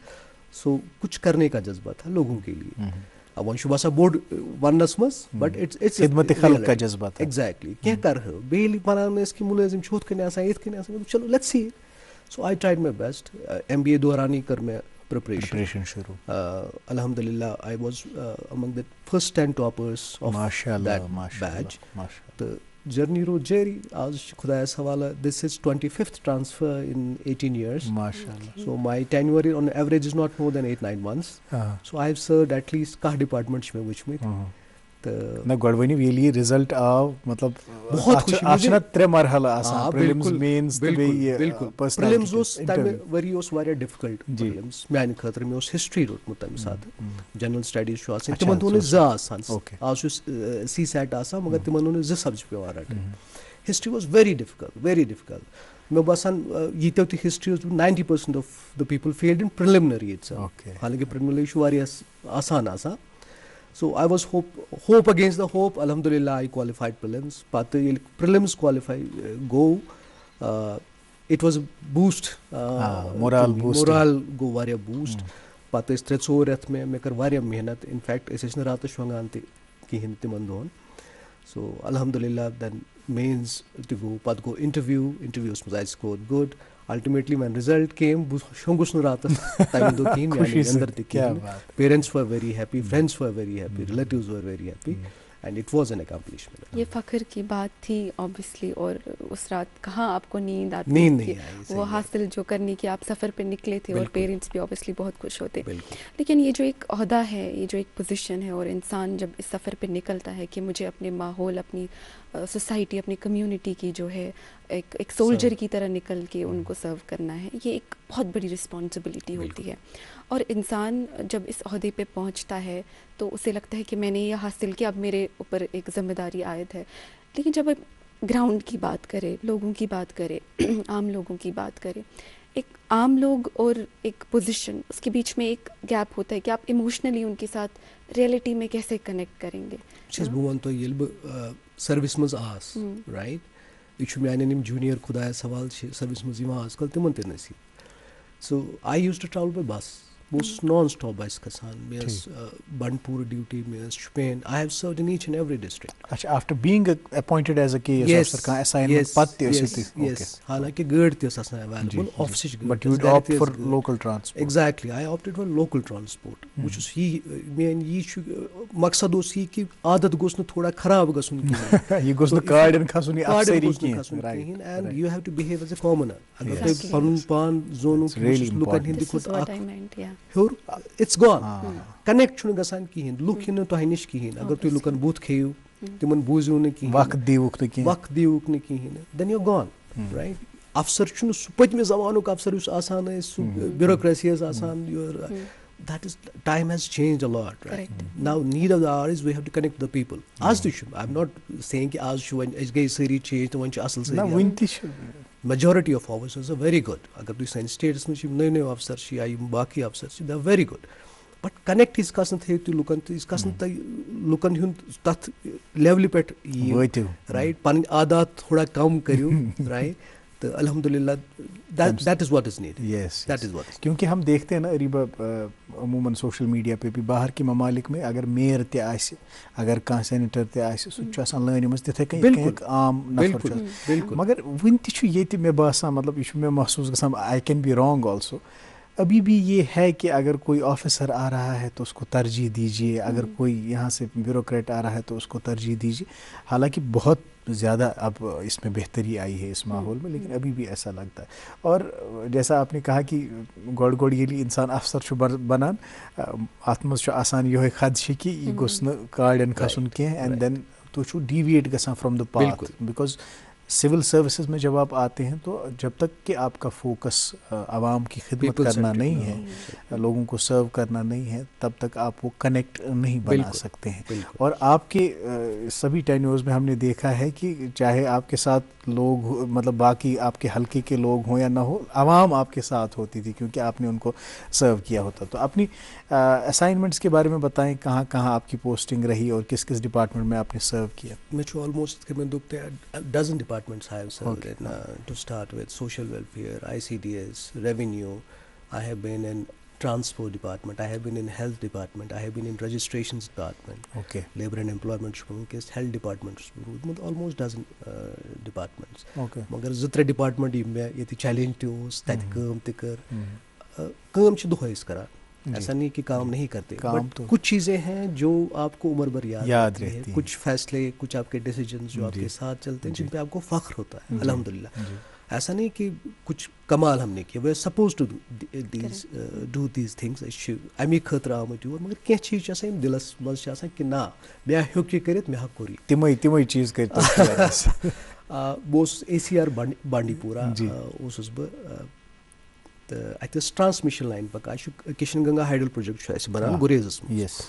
so कुछ करने का जज्बा था लोगों के लिए वन बसा बोर्ड वनस मज बट इट्स खिदमत खल्क का जज्बा था एग्जैक्टली क्या कर बेली बनाने इसकी मुलाजिम छोट कने आसा इत कने आसा चलो let's see so I tried my best MBA दौरान ही कर मैं प्रिपरेशन शुरू अल्हम्दुलिल्लाह I was among the first 10 toppers of माशाल्लाह बैच तो जर्नी रो जेरी आज खुदा सवाला this is 25th transfer in 18 years mashallah so my tenure on average is not more than 8-9 months so I have served at least का departments में which में ना गडवनी वेली रिजल्ट आव मतलब बहुत खुशी मुझे अच्छा 3 मरहला आसान प्रीलिम्स मेंस बिल्कुल प्रीलिम्स उस टाइम वरी उस वारिया डिफिकल्ट प्रीलिम्स मैन खतर में उस हिस्ट्री रोटमुत तम साथ जनरल स्टडीज शो आसन तिमन तोने ज आसान आज CSAT आसा मगर तिमन तोने ज सब्जेक्ट पे वारा हिस्ट्री वाज वेरी डिफिकल्ट मैं बसान ये तो history 90% of the people failed in preliminary it's हालांकि प्रिलिमिनरी वारिया आसान आसा so I was hope against the hope alhamdulillah I qualified prelims but prelims qualify go it was a boost moral go varia boost but is threat so reth me kar varia mehnat in fact is na rat shwangan ki hinti mandon so alhamdulillah then mains to go but go interviews I scored good ultimately when result came shongus nu rata time do kin yani andar dikin parents were very happy friends were very happy relatives were very happy and it was an accomplishment ये फख्र की बात थी obviously और उस रात कहाँ आपको नींद आती थी वो हासिल जो करने की आप सफ़र पे निकले थे और पेरेंट्स भी ऑब्वियसली बहुत खुश होते लेकिन ये जो एक ओहदा है ये जो एक पोजीशन है और इंसान जब इस सफ़र पे निकलता है कि मुझे अपने माहौल अपनी सोसाइटी अपनी कम्युनिटी की जो है एक सोल्जर की तरह निकल के उनको सर्व करना है ये एक बहुत बड़ी रिस्पॉन्सिबिलिटी होती है और इंसान जब इस ओहदे पे पहुंचता है तो उसे लगता है कि मैंने ये हासिल किया अब मेरे ऊपर एक ज़िम्मेदारी आयद है लेकिन जब ग्राउंड की बात करें लोगों की बात करें आम लोगों की बात करें एक आम लोग और एक पोजीशन उसके बीच में एक गैप होता है कि आप इमोशनली उनके साथ रियलिटी में कैसे कनेक्ट करेंगे तो ये सर्विस मज आस राइट यह मान जूनियर खुदा सवाल सर्विस मज आजकल तिमन ते नसीब so I used to travel by bus बह नॉन स्टॉप बस गसान मे बंडपुर ड्यूटी मे Shopian I have served in each and every district अच्छा after being appointed as a KAS officer का असाइनमेंट पत्ते हालांकि गाड़ी तस आसान available office but you opt for local transport exactly I opted for local transport bus यी main यी मकसद उस यी कि आदत गोस न थोड़ा खराब गसुन ये गोस न कार्डन खसुन अफसरी की and you have to behave as a commoner अगर तो पनुन पान जोनु लुकन हिंदी खुद हेर इट्स गॉन कनेक्ट छुन गसान किहिन लुक हिन तो निश किहिन अगर तुम लुकन बुथ खेयू तिमन बूजियो न किहिन वक्त दीवुक न किहिन देन यू गॉन राइट अफसर छुन पतमे जमानुक अफसर उस आसान सु ब्यूरोक्रेसी आसान your that is time has changed a lot right now need of the hour is we have to connect the people as to I'm not saying ki as shu is gay seri change to one asal seri na winti majority of officers are very good agar tu sen states mein new officer shi ay baki officers they are very good but connect is kasan the tu lukan tu is kasan ta lukan hun tat level pet right pan adat thoda kam karyu right तो अल्हम्दुलिल्लाह that is what is needed yes that is what is क्योंकि हम देखते हैं ना अरीबा अमूमन social media पे भी बाहर के ममालिक में अगर मेयर ते आसे अगर कहाँ सेनेटर ते आसे सु छ आसान लाइन मस तिथे कहीं आम नफर छ मगर वन ति छ येति मे बासा मतलब ये मे महसूस गसान I can be wrong also अभी भी ये है कि अगर कोई ऑफिसर आ रहा है तो उसको तरजीह दीजिए अगर कोई यहाँ से ब्यूरोक्रेट आ रहा है तो उसको तरजीह दीजिए हालांकि बहुत ज़्यादा अब इसमें बेहतरी आई है इस माहौल में लेकिन अभी भी ऐसा लगता है और जैसा आपने कहा कि गोड़ गोड़ ये इंसान अफसर बनान अत मज आसान यो खदशे कि यह गोस कार्डन खसन कह एंड देन तो डिविएट गसान from the path because civil services में जब आप आते हैं तो जब तक कि आपका फोकस आवाम की खिदमत करना नहीं है लोगों को सर्व करना नहीं है तब तक आप वो कनेक्ट नहीं बना सकते हैं और आपके सभी टेन्योर्स में हमने देखा है कि चाहे आपके साथ लोग मतलब बाकी आपके हल्के के लोग हों या ना हो आवाम आपके साथ होती थी क्योंकि आपने उनको सर्व किया होता तो अपनी असाइनमेंट्स के बारे में बताएं कहाँ कहाँ आपकी पोस्टिंग रही और किस किस डिपार्टमेंट में आपने सर्व किया मैं almost dozen departments I have served in to start with social welfare ICDS revenue I have been in transport department I have been in health department I have been in registrations department okay labor and employment case health department almost dozen departments okay magar zitra department me yeti challenge to tat काम te कर काम ch duhais kara ऐसा नहीं कि काम नहीं करते but तो कुछ चीज़ें हैं जो आपको उम्र भर याद रहती है कुछ फैसले कुछ आपके डिसीजंस जो आपके साथ चलते हैं जिन पे आपको फख्र होता है अल्हम्दुलिल्लाह ऐसा नहीं कि कुछ कमाल हमने किया we suppose to do these things अमी खतर आमुत योर मगर कह चीज आसान दिलस मज आसान कि ना मे हेक यह कर मे हक तिमय चीज कर बस ACR बांडीपुरा उस बह अतस ट्रांसमिशन लाइन पका किशन गंगा हाइडल प्रोजेक्ट बनान गुरेजस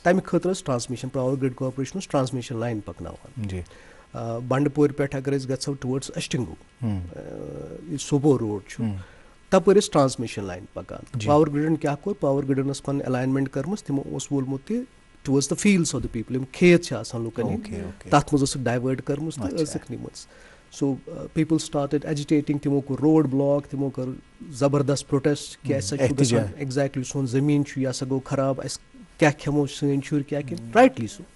तम खतर transmission power grid corporation transmission line पकनावान बंडपोर पे अगर go towards Ashtangoo Sopore road तपर ट्रांसमिशन लाइन पकान पावर ग्रिडन क्या कोर पावर ग्रिडनस पन अलाइनमेंट कर्म तिमो वोलमुत towards the fields of the people खेत लुकन तथ मज डाइवर्ट कर्म Neemuch so people started agitating timo ko road block timo kar zabardast protest ki aisa chu exactly son zameen chu ya sa go kharab as kya khemo sun chur kya ki rightly so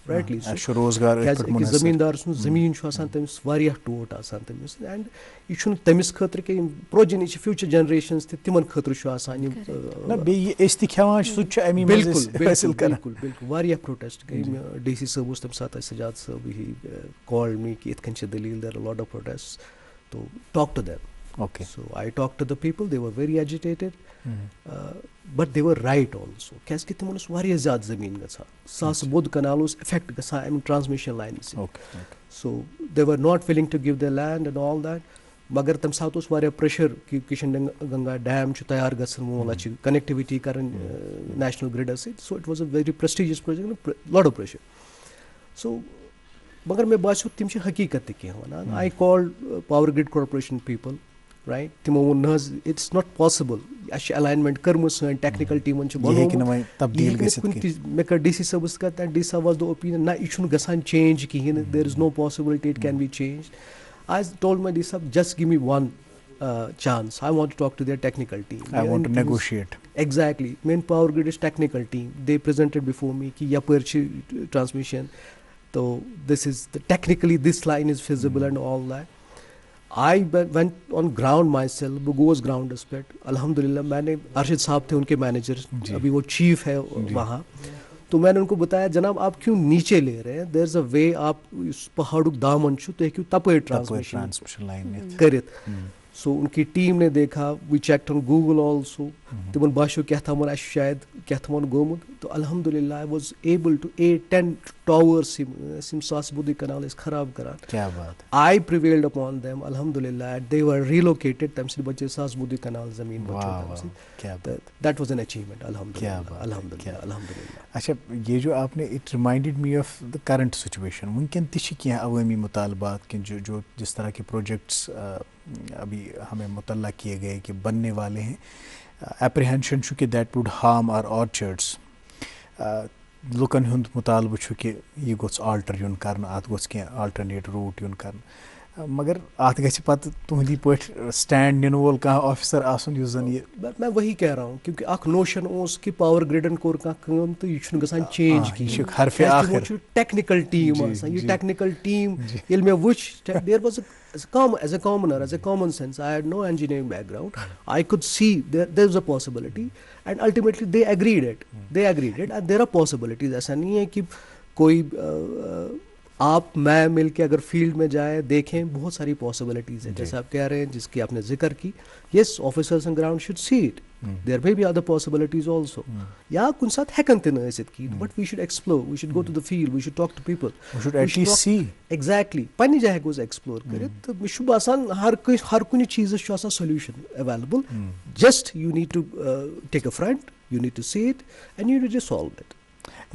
ashu rozgar ki zamindar sun zameen chu asan temis variya tot asan temis and you shun temis khatra ke progeny future generations timon khatra chu asan na be esti khyawan su chu ami maz hasil kar bilkul variya protest ke DC sab us tam sat sajad sab he called me ki itkan che dalil there are a lot of protests to talk to them okay so I talked to the people they were very agitated but they were right also kyas ki timon us variya zyada zameen gasa sas bod canals effect gasa I mean transmission lines okay so they were not willing to give their land and all that मगर तम साथ उस वारिया pressure कि Kishan Ganga dam च तैयार गसन मोला च connectivity करन national grid से so it was a very prestigious project lot of pressure so मगर मैं बासु तिम छ हकीकत के वनान I called power grid corporation people right तिमो नज इट्स नॉट पॉसिबल अश अलाइनमेंट करम सन टेक्निकल टीमन छ बनो कि नय तब्दील गसित मे कर डीसी सबस का डी सा वाज द ओपिनियन ना इछुन गसान चेंज कि there is no possibility it can be changed I told my DC, just give me one chance. I want to talk to their technical team. I want to negotiate. Exactly. Main Power Grid is technical team. They presented before me ki yapar transmission. So this is technically this line is feasible and all that. I went on ground myself. Bugos ground aspect. Alhamdulillah, मैंने अर्शद साहब थे उनके manager. अभी वो chief है वहाँ. तो मैंने उनको बताया जनाब आप क्यों नीचे ले रहे हैं. There's a way आप पहाड़ुक दामन छु तो एक तपे ट्रांसमिशन लाइन करित. So उनकी टीम ने देखा. We checked on Google also. तिमन बाशो क्या था मन शायद क्या था मन गोमुद. तो अल्हम्दुलिल्लाह I was able to 8-10 towers सिम सासबुदी canal is खराब करा. क्या बात. I prevailed upon them. Alhamdulillah they were relocated. तम से बच्चे सासबुदी canal ज़मीन बच्चों क्या बात. That was an achievement. Alhamdulillah. Alhamdulillah. Alhamdulillah. अच्छा ये जो आपने it reminded me of the current situation. मुमकिन तिश क्या अवामी मुतालबात के जो जिस तरह के प्रोजेक्ट्स अभी हमें मुतल्ला किए गए कि बनने वाले हैं. एप्रीहेंशन छु कि that would harm our orchards. लुकन हुंद मुतालबु छु कि ये गोस आल्टर युन करन आत गोस के अल्टरनेट रूट युन करन. मगर आत गछि पत तुहदी पठ स्टैंड निन वोल का ऑफिसर आसन युस जन ये. मैं वही कह रहा हूँ क्योंकि अख नोशन ओस कि पावर ग्रिडन कोर का काम तो ये छुन गसान चेंज की हरफे आखिर टेक्निकल टीम आसान. ये टेक्निकल टीम येल में which there was as a commoner, as a common sense, I had no engineering background. I could see there was a possibility, and ultimately they agreed it. They agreed it, and there are possibilities. ऐसा नहीं है कि कोई आप मैं मिल के अगर field में जाए देखें बहुत सारी पॉसिबिलिटीज़ है. जैसे आप कह रहे हैं जिसकी आपने जिक्र की. Yes officers on ground should see it. There may be other possibilities also. या कुछ साथ हैकन ते न इसित की. But we should explore. We should go to the field. We should talk to people. We should at least see. Exactly. पन्नी जाए गोज एक्सप्लोर करे तो मिशु आसान हर कुछ चीज़ छु आसान solution available. Just you need to take a front. You need to see it and you need to solve it.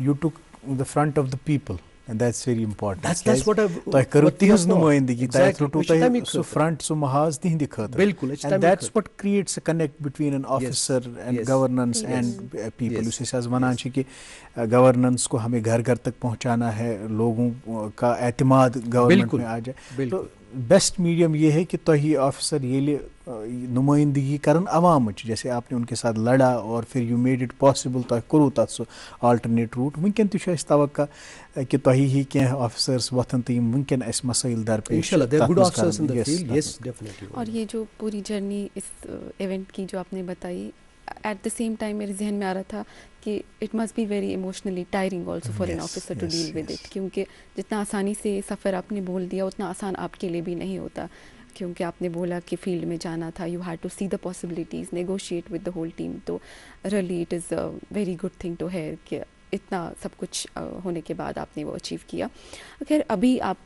You took the front of the people and that's very important. That's what I've. तो करती है नुमाइंदगी. तो टूटा सो front सो महाज तिहिंदी खतर. बिल्कुल. And that's what creates a connect between an officer and governance and people. उसे साज वनान छी कि गवर्नेंस को हमें घर घर तक पहुंचाना है. लोगों का एतमाद गवर्नमेंट में आ जाए. तो बेस्ट मीडियम ये है कि तो ही ऑफिसर ये नुमाइंदगी करन अवाम. जैसे आपने उनके साथ लड़ा और फिर यू मेड इट पॉसिबल तो करो तथ सो अल्टरनेट रूट. वनकन तवक्का कि तो ही क्या ऑफिसर्स वथन तो वनकन अस मसाइल दरपेश. और ये जो पूरी जर्नी इस इवेंट की जो आपने बताई एट द सेम टाइम मेरे जहन में आ रहा था कि it must be very emotionally tiring also for an officer to deal with it. क्योंकि जितना आसानी से सफ़र आपने बोल दिया उतना आसान आपके लिए भी नहीं होता. क्योंकि आपने बोला कि फील्ड में जाना था. You had to see the possibilities, negotiate with the whole team. तो really it is a very good thing to hear कि इतना सब कुछ होने के बाद आपने वो अचीव किया. खैर अभी आप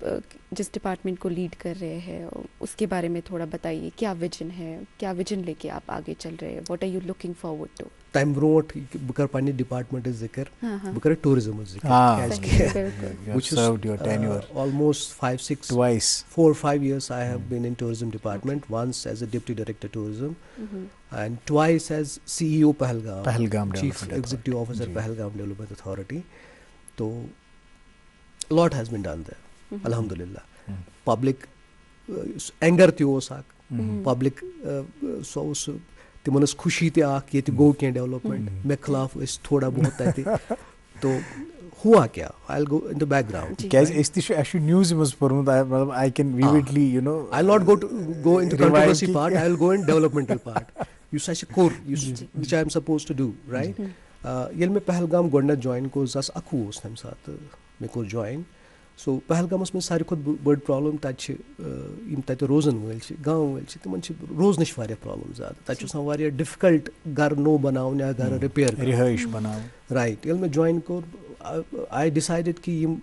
जिस डिपार्टमेंट को लीड कर रहे हैं उसके बारे में थोड़ा बताइए. क्या विजन है, क्या विजन लेके आप आगे चल रहे हैं? What are you looking forward to? Time ब्रोट बकर पानी डिपार्टमेंट जिक्र बकर टूरिज्म जिक्र which served your tenure almost 4-5 years I have been in tourism department. Once as a deputy director tourism and twice as CEO Pahalgam chief executive officer Pahalgam Development Authority. So a lot has been done there. Alhamdulillah. Public anger थियो साक. Public so तिमन खुशी ते आ कि गो क्या development मे खिलाफ इस थोड़ा बहुत आते. तो हुआ क्या? I'll go in the background. Guys, is this actually news was मतलब I can vividly I'll not go into controversy part. I'll go in developmental part. You say core which I am supposed to do, right? येल में Pahalgam Gonda join को जस अखु उस time साथ मे को join. So पहलगामस में सारी खुद बड़ प्रॉब्लम तच यम तत रोजन वल गांव वल तिमन रोज नश वारिया प्रॉब्लम ज्यादा. तच वारिया डिफिकल्ट घर नो बनावन या घर रिपेयर रिहाइश बनाव. राइट. येल में ज्वाइन कोर आई डिसाइडेड कि यम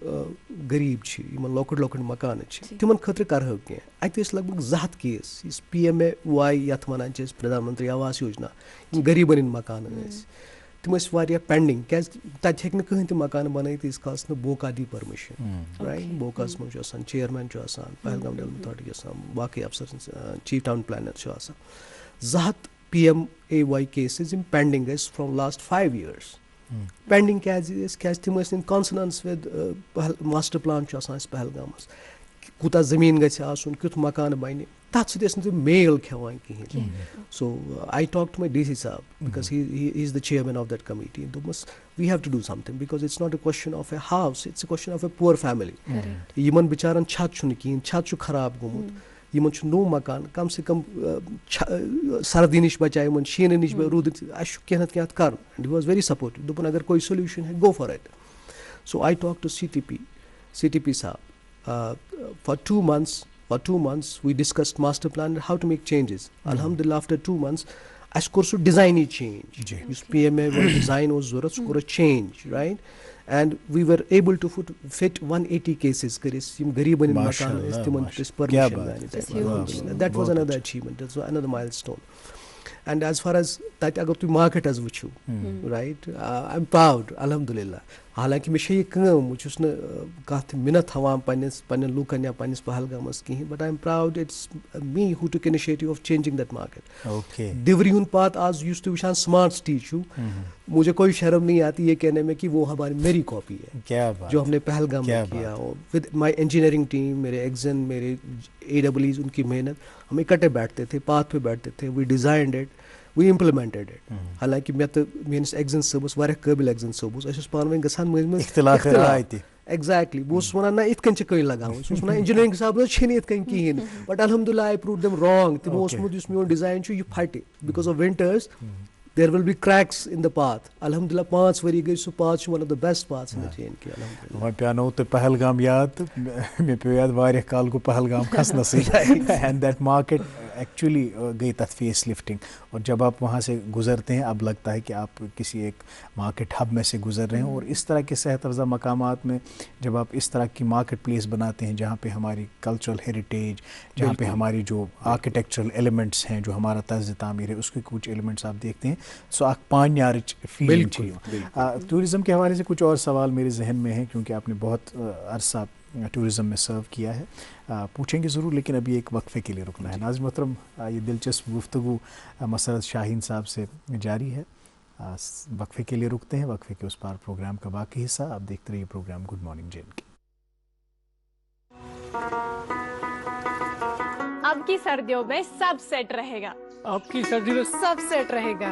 गरीब यमन लोकट मकान तिमन खतर करह के अत लगभग 100 केस इस PMAY यथ वनान प्रधानमंत्री आवास योजना गरीबन मकान तिम पेंडिंग क्या तत हेक कहीं तक मकान बनत इस खास बोका दी परमिशन. राइट. बोकास मन चेयरमैन पहलगाम डेवलपमेंट अथॉरिटी बाकी अफसर chief town planner 100 PMAY cases pending from last 5 years. Pending क्या तिम in consonance with master plan Pahalgam कूता जमीन गुत मकान बन तथ सत मेल खेवान कहें. So I talked to my DC sahab because he is the chairman of that committee. We have to do something because it's not a question of a house, it's a question of a poor family. Yiman bicharan chat chun kihin, chat chu kharab gomut. Yiman chu no makan, kam se kam sardi nish bachai, yiman sheene nish rood ashu kehnat kehnat kar. And he was very supportive. Dopun agar koi solution hai, go for it. So I talked to CTP sahab. For 2 months we discussed master plan and how to make changes. Alhamdulillah, after 2 months as course design change. Use PMA design was a change, right? And we were able to fit 180 cases. That was another achievement. That was another milestone. And as far as that agar tu market as wuchu, right? I'm proud, alhamdulillah. हालांकि मे ये कम वुस न कत मिनत हवान पन्न लूकन या पन्निस पहलगामस कहीं, but I am proud it's me who took initiative of changing that market. Okay, दिवरी हुन पात आज यूज टू विशान स्मार्ट सिटी छू. मुझे कोई शर्म नहीं आती ये कहने में कि वो हमारी मेरी कॉपी है. क्या बात, जो हमने पहलगाम में किया विद माय इंजीनियरिंग टीम, मेरे एग्जन, मेरे AEEs, उनकी मेहनत. हम इकट्ठे बैठते थे, पाथ पे बैठते थे, we designed it, we implemented it. हालांकि मैं तो मेरे एग्जन सबस वारिया काबिल एग्जन सबस अस पान वन गसान मज इख्तिलाफ आयति. एग्जैक्टली बो वनान ना इत कन छ कई लगाव, सो वनान इंजीनियरिंग साहब छ इत कन कहीं. बट अल्हम्दुलिल्लाह आई प्रूव देम रॉन्ग. तिमो ओसमुत मेन डिजाइन छ यह फटे because of winters. There will be cracks in the path. Alhamdulillah, 5 वरी गई सो path one of the best paths in the chain ki. Alhamdulillah. वह प्यानो तो पहलगाम याद, मैं पे याद वारिया काल को पहलगाम खसना से. And that market actually गई तथ फेस लिफ्टिंग. और जब आप वहाँ से गुजरते हैं अब लगता है कि आप किसी एक मार्केट हब में से गुजर रहे हैं. और इस तरह के सेहत अफ़ज़ा मकामात में जब आप इस तरह की मार्केट प्लेस बनाते हैं जहाँ पे हमारी कल्चरल हेरिटेज, जहाँ पे हमारी जो आर्किटेक्चरल एलिमेंट्स हैं, जो हमारा तर्ज़ तामीर है, उसके कुछ एलिमेंट्स आप देखते हैं, सो आप पानियारिच फीलिंग चाहिए. टूरिज़म के हवाले से कुछ और सवाल मेरे जहन में है क्योंकि आपने बहुत अरसा टूरिज़म में सर्व किया है. पूछेंगे ज़रूर, लेकिन अभी एक वक्फ़े के लिए रुकना है. नाज़िम मोहतरम, ये दिलचस्प गुफ्तगू मसरत शाहीन साहब से जारी है. वक्फ़े के लिए रुकते हैं. वक्फ़े के उस पार प्रोग्राम का बाकी हिस्सा आप देखते रहिए. Program good morning JNK. अब की सर्दियों में सब सेट रहेगा. आपकी सर्दियों में सब सेट रहेगा.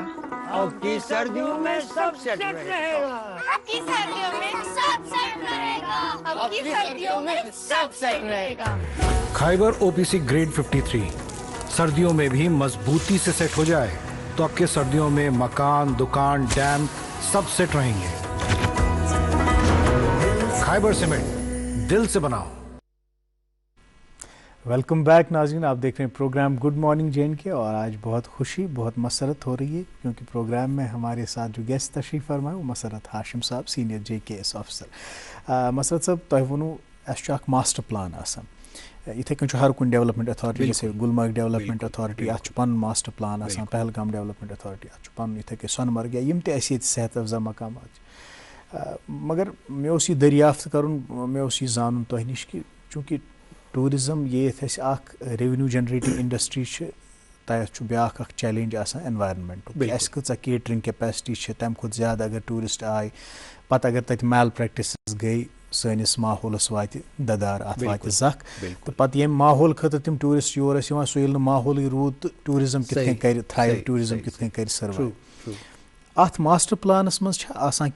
आपकी सर्दियों में सब सेट रहेगा. आपकी सर्दियों में सब सेट रहेगा. आपकी सर्दियों में सब सेट रहेगा. खाइबर OPC ग्रेड 53 सर्दियों में भी मजबूती से सेट हो जाए तो आपके सर्दियों में मकान, दुकान, डैम सब सेट रहेंगे. खाइबर सीमेंट, दिल से बनाओ. वेलकम बैक नाज़रीन, आप देख रहे हैं प्रोग्राम गुड मॉर्निंग JNK. और आज बहुत खुशी, बहुत मसरत हो रही है क्योंकि प्रोग्राम में हमारे साथ जो गेस्ट तशरीफ़ फरमाए वो मसरत हाशिम साहब, सीनियर JKS ऑफिसर. मसरत साहब, तुम वनो अस मास्टर प्लान आसान इथे कन हर कुन डेवलपमेंट अथॉरिटी, जैसे गुलमर्ग डेवलपमेंट अथॉरिटी अत पन मास्टर प्लान आसान, पहलगाम डेवलपमेंट अथॉरिटी अत पन इथे के सोनमर्ग या यम ते सेहत अफजा मकामात. मगर मे उस दरियाफ्त करुन, मे उस जानन तुह निश कि चूँकि टूरिज़म ये रेवेन्यू जनरेटिंग इंडस्ट्री तथ ब्या चैलेंज एनवायरनमेंट. अस कचा केटरिंग कैपेसिटी तम खुद ज़्यादा अगर टूरिस्ट आए पत अगर तत मैल प्रैक्टिस गई सनिस माहौलस वात ददार अत वात जख तो पत ये माहौल खतर तम टूरिस्ट योर सो ये माहौल रूद तो टूरिज़म कित कर थ्राइव, टूरिज़म कित कर सर्वाइव. अत मास्टर प्लानस मज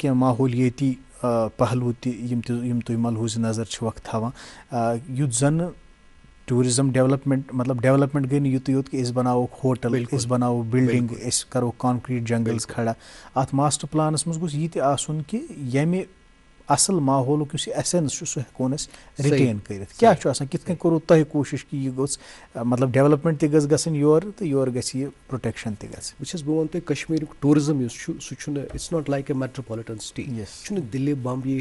क्या माहौलियती पहलू तम तुम मलहूज नज़र वक्त थवान युत जन टूरिज़म डेवलपमेंट मतलब डेवलपमेंट गई नुत योत कि बनाओ होटल, इस बनाओ बिल्डिंग, इस करो कॉन्क्रीट जंगल्स खड़ा. अत मास्टर प्लानस मज गोस ये आसन कि यमे असल माहौल एसेंस सह हेकोन रिटेन कर. क्या कित करो तुह कोशिश कि यह गोस मतलब डेवलपमेंट तस गसन योर तो योर गस ये प्रोटेक्शन तस. बह वन तुम कश्मीर टूरिज़म सह it's not like a metropolitan city. Delhi Bombay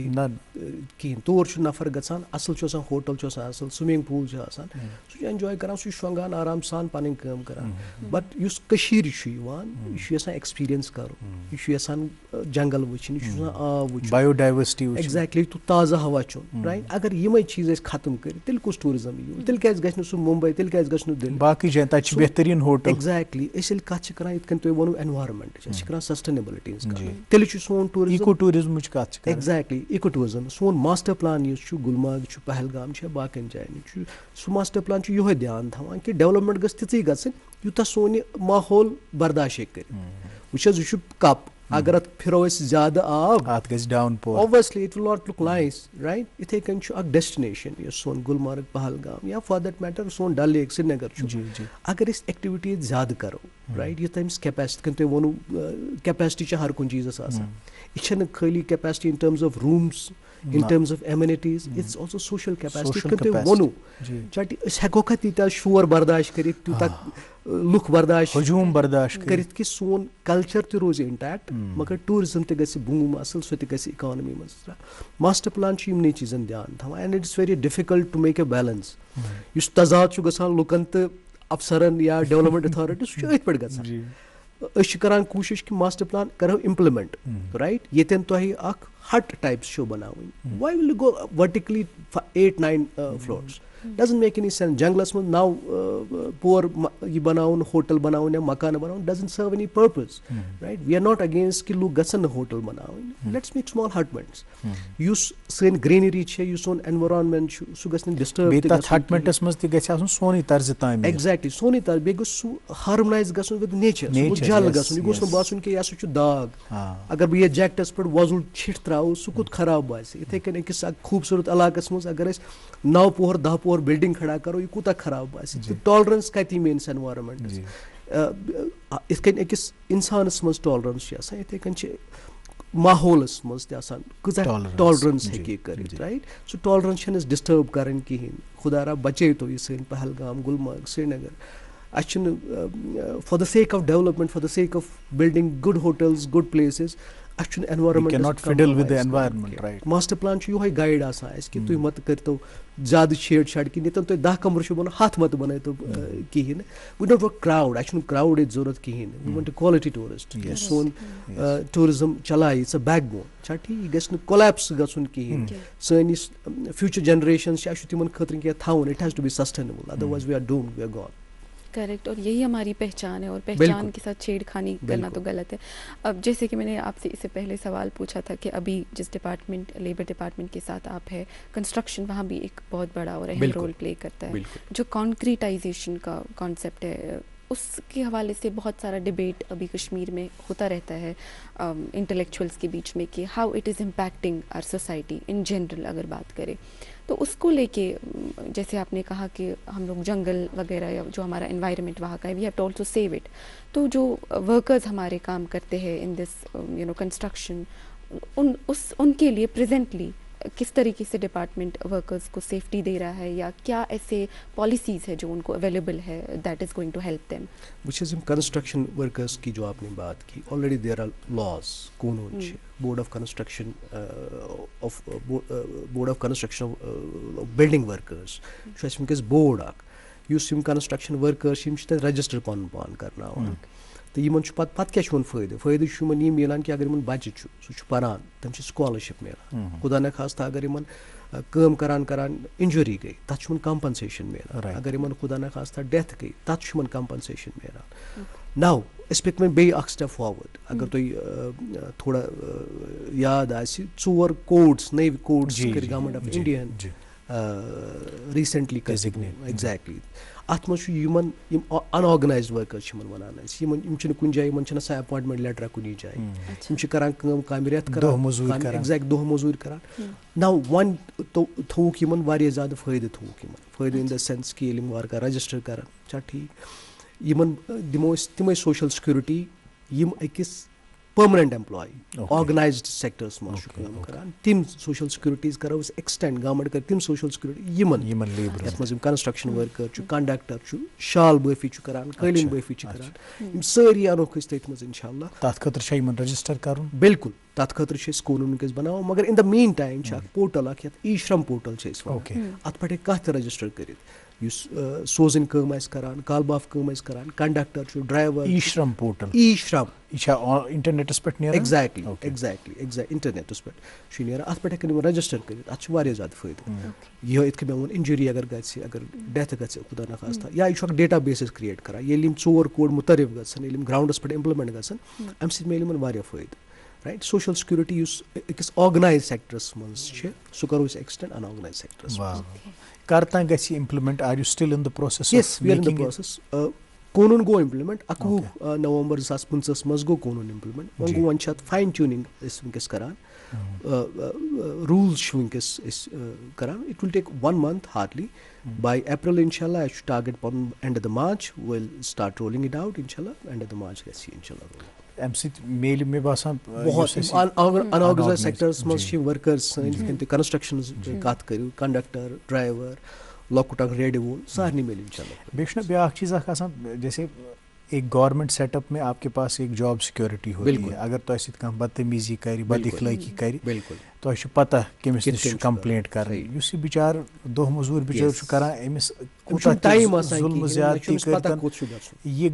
कहें तौर नफर गसान असल होटल असल स्विमिंग पूल सह एंजॉय करान सह शोंगान आराम सान पन काम करान. बट यह एक्सपीरियंस कर, यह जंगल वुचन, यह आब वुचन, बायोडाइवर्सिटी एग्जैक्टली तो ताज़ा हवा चुन राइट अगर यम चीज खत्म कर तेल कुछ टूरिज्म यू तेल क्या गु सह मुंबई तेल क्या गु दिल्ली बाकी जाए तक बेहतरीन होटल एग्जैक्टली कत कर इत तुम वो एनवायरमेंट कर सस्टेनेबिलिटी तेल सोन tourism eco tourism exactly eco tourism सोन मास्टर प्लान गुलमर्ग पहलगाम बाकी जायन सह मास्टर प्लान यो ध्यान थवान कि डेवलपमेंट गई ती गई यूता सोन माहौल बर्दाश्त कर वह कप अगर अत फिरो ज्यादा आब अत गई downpour obviously it will not look nice right इथे कन डेस्टिनेशन ये सोन गुलमर्ग पहलगाम या फॉर दैट मैटर सोन डल लेक श्रीनगर अगर इस एक्टिविटी ज्यादा करो राइट ये तमिस कैपेसिटी कन तुम वो कैपेसिटी हर कुछ चीज़ यह खाली capacity in terms of rooms in terms of amenities it's also social capacity वोनु चाटी हेको तीता शोर बर्दाश्त कर लुक बर्दाश्त हजूम बर्दाश्त कर कि सोन कल्चर त रोज इंटैक्ट मगर टूरिज्म त गसी बूम असल सो त गसी इकोनॉमी मज मास्टर प्लान यमने चीजन ध्यान थवा and it's very difficult to make a balance युस तजाद गसान लुकन त अफसरन या डेवलपमेंट अथॉरिटी सो पे गसान करान कोशिश कि मास्टर प्लान करो इम्प्लीमेंट राइट ये तुह हट टाइप्स शो बनावन why will you go vertically 8-9 floors doesn't make any sense जंगलस में now poor ये बनावन होटल बनावन या मकान बनावन doesn't serve any purpose right we are not against कि लोग गसन होटल बनावन let's make small hutments यूस सन ग्रीनरी छे यूस सोन एनवायरनमेंट सु गसन डिस्टर्ब बेता हटमेंट्स मस ति गछ आसन सोनी तर्ज ताम एग्जैक्टली सोनी तर्ज बे गो सु हार्मोनाइज गसन विद नेचर सु जल गसन गो सन बासुन के या सु दाग अगर बे जैकेटस पर वजुल छिट त्राउ सु कुत खराब बास इथे कने किस खूबसूरत इलाकस मस अगर इस 9 पोहर 10 पोहर बिल्डिंग खड़ा करो ये कूता खराब बास टॉलरेंस कति मेन्स एनवायरनमेंट इस कन अकिस इंसानस मस टॉलरेंस छ इथे कन छ माहौलस मस त आसान कुता टॉलरेंस है कर राइट सो टॉलरेंस छन डिस्टर्ब करन किहिन खुदारा बचे तो ये सन Pahalgam Gulmarg Srinagar for the sake of development for the sake of building good hotels good places environment cannot fiddle with the environment right master plan यो गाइड कि तुम मत करतो ज्यादा छेड़छाड़ की नहीं तो 10 कमर बनो हाथ मत बन तो कहें we don't work crowd crowd जरूरत कहें वी वांट क्वालिटी टूरिस्ट सोन टूरिज्म चलाए इट्स अ बैकबोन चाटी गस कोलैप्स गसन कहें सनिस फ्यूचर जनरेशंस तिमन खतर क्या थाउन it has to be sustainable otherwise we are doomed we are gone correct और यही हमारी पहचान है और पहचान के साथ छेड़खानी करना तो गलत है। अब जैसे कि मैंने आपसे इससे पहले सवाल पूछा था कि अभी जिस डिपार्टमेंट लेबर डिपार्टमेंट के साथ आप है कंस्ट्रक्शन वहाँ भी एक बहुत बड़ा और अहम रोल प्ले करता है। जो कॉन्क्रीटाइजेशन का कॉन्सेप्ट है उसके हवाले से बहुत सारा डिबेट अभी कश्मीर में होता रहता है इंटेलेक्चुअल्स के बीच में कि how it is impacting our society in general अगर बात करें तो उसको लेके जैसे आपने कहा कि हम लोग जंगल वगैरह या जो हमारा एनवायरनमेंट वहाँ का है we have to also save it. तो जो वर्कर्स हमारे काम करते हैं इन दिस कंस्ट्रक्शन उनके लिए प्रेजेंटली किस तरीके से डिपार्टमेंट वर्कर्स को सेफ्टी दे रहा है या क्या ऐसे पॉलिसीज़ है जो उनको अवेलेबल है that is going to help them. Which is in construction workers की जो आपने बात की ऑलरेडी देयर आर लॉज कानून board of construction building workers वनकस बोर्ड अस कंस्ट्रक्शन वर्कर्स रजिस्टर पान पान करना तो इन क्या फ़ायदे फ़ायदे ये मिलान कि अगर इन बच्चे सह पान तम स्कॉलरशिप मिलान खुदा न खास्ता अगर इन काम करान इंजरी गई तथ कंपनसेशन मिलान अगर इन खुदा न खास्ता डेथ गई तथ कंपनसेशन मिलान। नाउ अस पे बे स्टेप फॉरवर्ड अगर तुम थोड़ा याद आसि 4 कोड्स नई codes government of Indian recently exactly अत मन अनऑर्गनाइज्ड वर्कर्स वन कुन जाए सा अपॉइंटमेंट लेटर कुन जाए करान रेत एग्जैक्ट दो मजूर करान नाउ वन थोक ज़्यादा फ़ायदे फ़ायदे इन द सेंस कि वार रजिस्टर करान चा ठीक दिमो तमें सोशल सिक्योरिटी अकिस परमानेंट एम्प्लॉय ऑर्गनाइज्ड सेक्टर्स मज करान तिम सोशल सिक्योरिटीज करो एक्सटेंड गवर्नमेंट कर तिम social security construction worker conductor शाल बाफी करान कालीन बाफी करान सारी अनोख तथ मज इंशाल्लाह तथ खतर रजिस्टर कर बिल्कुल तथ खतर कानून बनाओ मगर in the mean time portal e श्रम पोर्टल अत पे कह रजिस्टर कर युस सोजन कम आइस करान कालबाफ कम आइस करान कंडक्टर छु ड्राइवर ई-श्रम पोर्टल ई-श्रम इंटरनेटस पे नेरा एग्जैक्टली इंटरनेटस पे छु नेरा अत पे हेकन रजिस्टर करित अत छु वारिया ज्यादा फायदा यह इत मे वोन इंजरी अगर गछि अगर डेथ गछि खुदा न खास्ता या यह डेटाबेसेस क्रिएट करा येलिम 4 कोड मुतरिफ गछन येलिम ग्राउंडस पे इम्प्लीमेंट गछन अम सित मेलिमन वारिया फायदा राइट सोशल सिक्योरिटी युस एकस ऑर्गेनाइज सेक्टर्स मंस छे सो करो इस एक्सटेंड अनऑर्गेनाइज सेक्टर्स करता गछि implement are you still in the process yes we are in the process कोनून गो इम्प्लीमेंट 11 नवंबर 2025 मस गो कोनून इम्प्लीमेंट वन गो वन छत फाइन ट्यूनिंग इस विंकस करान रूल्स विंकस इस करान it will take 1 month hardly by April inshallah I should target on end of the March we'll start rolling it out inshallah end of the March gesi inshallah मेल में बासान बहुत unorganised sectors में छी workers in constructions कात करियो conductor driver लॉकटक radio सारनी मेल इंशाल्लाह बेशना ब्याक चीज आसान जैसे एक गवर्नमेंट सेटअप में आपके पास एक जॉब सिक्योरिटी होती है अगर तो ऐसी कम बदतमीजी करी बदइखलाकी करी बिल्कुल तो पता केमिस निश कंप्लेंट कर युस बिचार दो मजूर बिचार छु करा एमिस कोता टाइम जुल्म ज्यादती करतन ये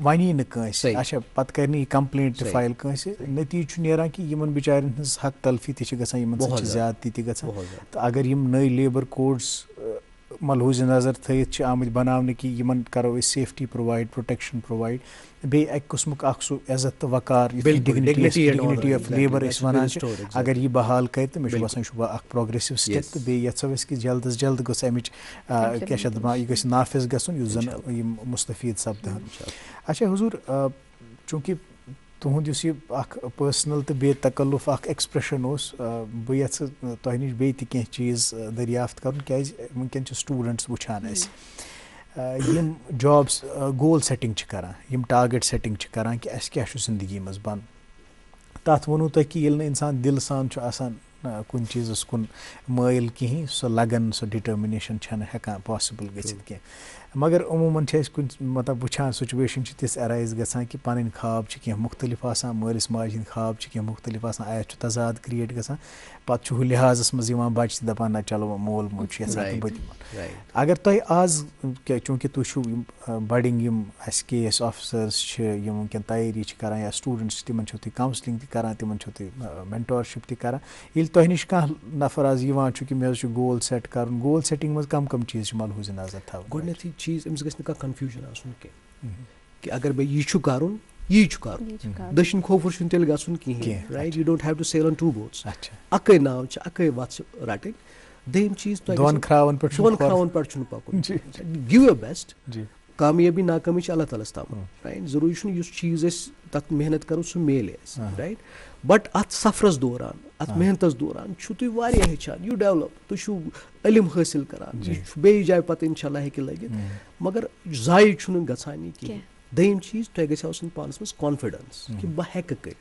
वनी न कस अच्छा पत करनी कंप्लेंट फाइल कस नतीज छु नेरा कि यमन बिचारन हस हक तलफी ति छ गसा यमन ज्यादती ति गसा तो अगर यम नई लेबर कोड्स मलहूज नजर थत आमद बनाने कि यमन करो सेफ्टी प्रोवाइड प्रोटेक्शन प्रोवाइड बे एक किस्मुक अख सु इज्जत तो वकार डिग्निटी ऑफ लेबर वन अगर यह बहाल कर तो मे बसान अख प्रोग्रेसिव स्टेप तो बे यथो कि जल्द अज जल्द गो अमिच क्या यह गो नाफिज गन युस जन मुस्तफीद सपदन अच्छा हुजूर चूँकि तुहद पर्सनल तो बे तकल्लुफ एक्सप्रेशन बह यथ तह नश बे कह चीज़ दरियाफ्त कर वनकन स्टूडेंट्स वुचान यम जॉब्स गोल सेटिंग करान यम टारगेट सेटिंग करान कि अस क्या जिंदगी मज बन तथ वोनू तुह कि इंसान दिल सान आसान कुन चीज़ कुन मायल कहीं सो लगन सो डिटर्मिनेशन हेकान पॉसिबल गसित कह मगर अमूमन कुन मतलब वुचान सिचुएशन तिस अराइज गसान कि पन ख्वाब कह मुख्तलिफ आसान मालिस माज हिंद ख्वाब कह मुख्तलिफ आसान आयत तजाद क्रिएट गसान पत्त लिहाजस मज बच दपान ना चलो मोल मोज यसान बह दिमन अगर तुह आज चूँकि तुम बडिंग के ऑफिसर्स वनकन तैयारी करान या स्टूडेंट्स तिमन तुम काउंसलिंग करान तिमन तुम मेंटोरशिप करान ये तुह नश कह नफर आज कि मे गोल सेट कर गोल सेटिंग मज कम चीज़ मलहूज नजर था गोडनेथी चीज़ अमिस गस कन्फ्यूजन आसन कि अगर बे यह करुन यी दक्षिण खोफुर तेल गसन कहीं right you don't have to sail on two boats अकै नाव अकै वत्स रटन दोम चीज दोन खरावन पे पकुन गिव योर बेस्ट कामयाबी नाकामी अल्लाह ताला ताम राइट जरूरी चीज़ तक मेहनत करो सह मेले राइट बट अत सफरस दौरान अत मेहनतस दौरान तुम हेचान यू डेवलप तुम इल्म हासिल करान बे जाए पे इंशाल्लाह हेकि लगित मगर जाय छुन गछानी कि दोम चीज तुह गसन पानस मज कॉन्फिडेंस कि बह हेक कर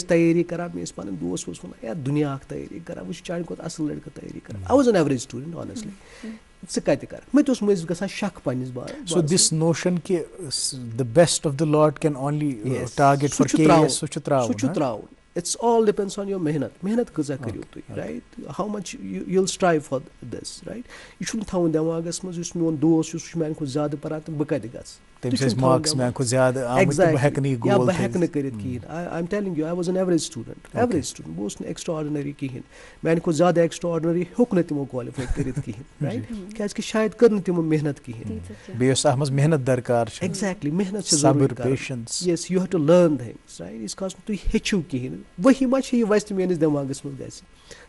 तैयारी करान मे पन दोस्त वोस वन या दुनिया तैयारी करान वो चान खुद असल लड़का तैयारी करान I was an average student honestly स कत कर मे तो मज गसान शक पन्निस बार सो दिस नोशन कि the best of the lot can only target for KAS so त्राउन it's all depends on your mehnat kaza kariyo tu right how much you'll strive for this right you shouldn't thaun demagas maz us mon dost us man ko zyada parat bakad gas temses marks man ko zyada amut bahekni goal bahekna karit kihin I'm telling you I was an average student was extraordinary kihin man ko zyada extraordinary hokna timo qualify karit kihin right kyaz ki shayad karna timo mehnat kihin beyos ahmaz mehnat darkar exactly mehnat se sabr patience yes you have to learn things right is cause tu hechu kihin वही मच ही वैसे मेरे दिमागस में गए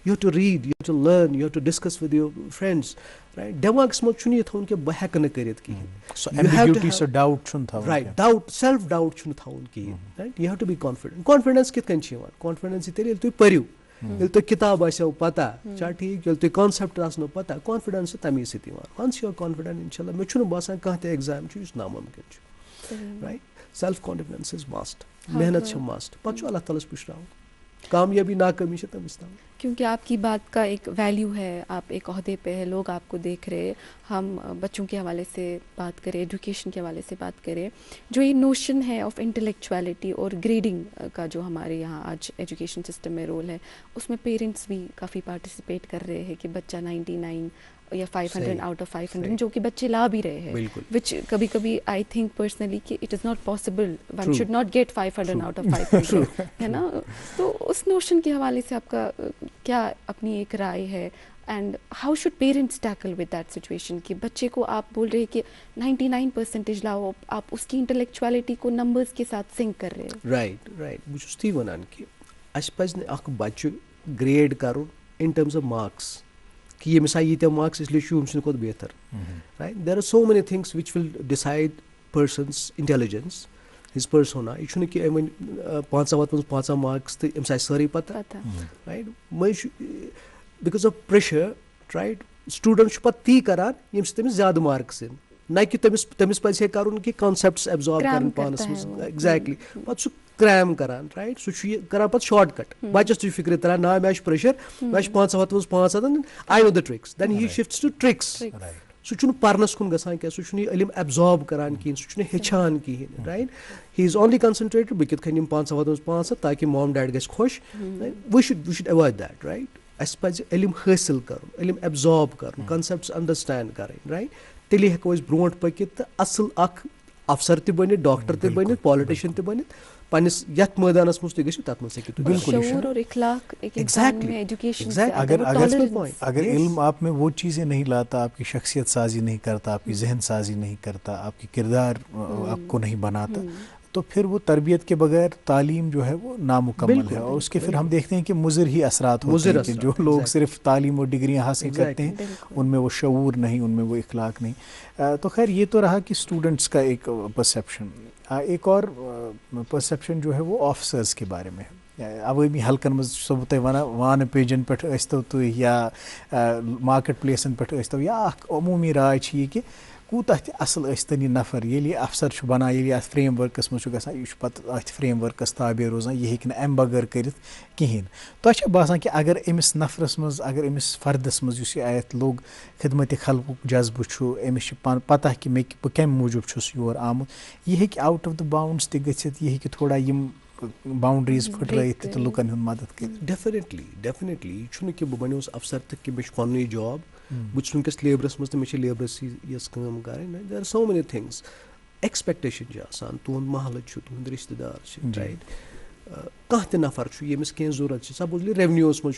you have to read you have to learn you have to discuss with your friends right दिमागस में छुन ये थौन के बह हेक न करित की सो एम्बिग्यूटी सो डाउट छुन था राइट डाउट सेल्फ डाउट छुन थौन की right you have to be confident confidence कित कन छिवान कॉन्फिडेंस तेल तु परियो ये तो किताब आसो पता चा ठीक ये तो कॉन्सेप्ट आसनो पता कॉन्फिडेंस तमी से दिवान वंस यू आर कॉन्फिडेंट इंशाल्लाह मे छुन बासान कहते एग्जाम छु इस नामुमकिन छु right self confidence is must मेहनत छ मस्ट पछु अल्लाह ताला पुछराओ कामयाबी नाकामी से तब इस्ताम क्योंकि आपकी बात का एक वैल्यू है आप एक ओहदे पे है लोग आपको देख रहे हम बच्चों के हवाले से बात करें एजुकेशन के हवाले से बात करें जो ये नोशन है ऑफ इंटेलेक्चुअलिटी और ग्रेडिंग का जो हमारे यहाँ आज एजुकेशन सिस्टम में रोल है उसमें पेरेंट्स भी काफ़ी पार्टिसिपेट कर रहे हैं कि बच्चा 99 या 500 सही, आउट ऑफ 500 सही। जो कि बच्चे ला भी रहे हैं, बिल्कुल। विच कभी कभी आई थिंक पर्सनली कि it is not possible, one True. Should not gate 500 out of 500, है ना? तो उस नोशन के हवाले से आपका क्या अपनी एक राय है, and how should parents tackle with that situation कि बच्चे को आप बोल रहे हैं कि 99% लाओ, आप उसकी इंटेलेक्चुअलिटी को नंबर्स के साथ सिंक कर रहे हो? राइट राइट, बह छुस ती वनान कि अस पज न अख बच्चे ग्रेड करुन इन टर्म्स ऑफ मार्क्स कि ये आयी यीत्या मार्क्स इसलिए छू अमि खुद बेहतर, right? There are so many things which will decide person's intelligence, his persona. यह छुन कि वन 5 वत 5 मार्क्स तो अमि सारी पता, right? Because of pressure, right? Student पत ती करान यम तमिस ज्यादा मार्क्स इन, ना कि तमिस पज करुन कि कॉन्सेप्ट्स एब्जॉर्ब करन पानस मज, एग्जैक्टली पत सु क्रैम करान, राइट? सु करान पत शॉर्टकट, बच्चस तु फिक्र तरह ना मे प्रेशर, मे 5 वत 5 I know the tricks, then he shifts to tricks. सु छुन परनस कुन गसान क्या, सु छुन इल्म एब्जॉर्ब करान किन, सु छुन हेचान किन, right? He is only concentrated बह कित खन 5 वत 5 ताकि मॉम डैड गस खुश। We should avoid that, right? अस पज इल्म हासिल कर, इल्म एब्जॉर्ब कर, कॉन्सेप्ट्स अंडरस्टैंड कर, राइट? तेली हेको ब्रोट पकित असल अख अफसर त बनित, डॉक्टर त बनित, पॉलिटिशियन त बनित, पन्निस यथ मैदानस मज तुम गो तथ मज शऊर और इखलाक एक इंसान में एजुकेशन से अगर इल्म आप में वो चीज़ें नहीं लाता, आपकी शख्सियत साजी नहीं करता, आपकी जहन साजी नहीं करता, आपकी किरदार आपको नहीं बनाता, तो फिर वो तरबियत के बगैर तालीम जो है वो नामुकम्मल है। और उसके फिर हम देखते हैं कि मुज़र ही असरात होते हैं कि जो लोग सिर्फ तालीम और डिग्रियां हासिल करते हैं उनमें वो शऊर नहीं, उनमें वो इखलाक नहीं। तो खैर ये तो रहा कि स्टूडेंट्स का एक परसेप्शन। एक और परसेप्शन जो है वो ऑफिसर्स के बारे में है। अवामी हल्कन मज सब तुम वन वान पेजन पे तो तुम या मार्केट प्लेसन पे तो या अमूमी राय ये कि कूत असल यह नफर ये अफसर बना, ये फ्रेम वर्कस मज यह पे फ्रेम वर्कस ताबे रोजान, यह हे अम बगैर कर कहें। तो बसान कि अगर अमिस नफरस मज, अगर अमिस फर्दस मज यह आयत लोग खिदमत खल्क जज्बु अमिस पता कि मे बह कम मूजूब छुस योर आमुत, यह हे आउट ऑफ द बाउंड्स त गच्छित, यह हे थोड़ा यम बाउंड्रीज फुटरत तो लुकन हुंद मदद कर। डेफिनेटली डेफिनेटली यह कि बह बनोस अफसर तो कि मे पन्न जॉब, बस वनकस लेबरस मज तो मे लेबरस कम कर। There are so many things, expectation तुंद महल तुंद रिश्तेदार, राइट? कह त नफर यमिस कह जरूरत सपोजली रेवन्यूस मज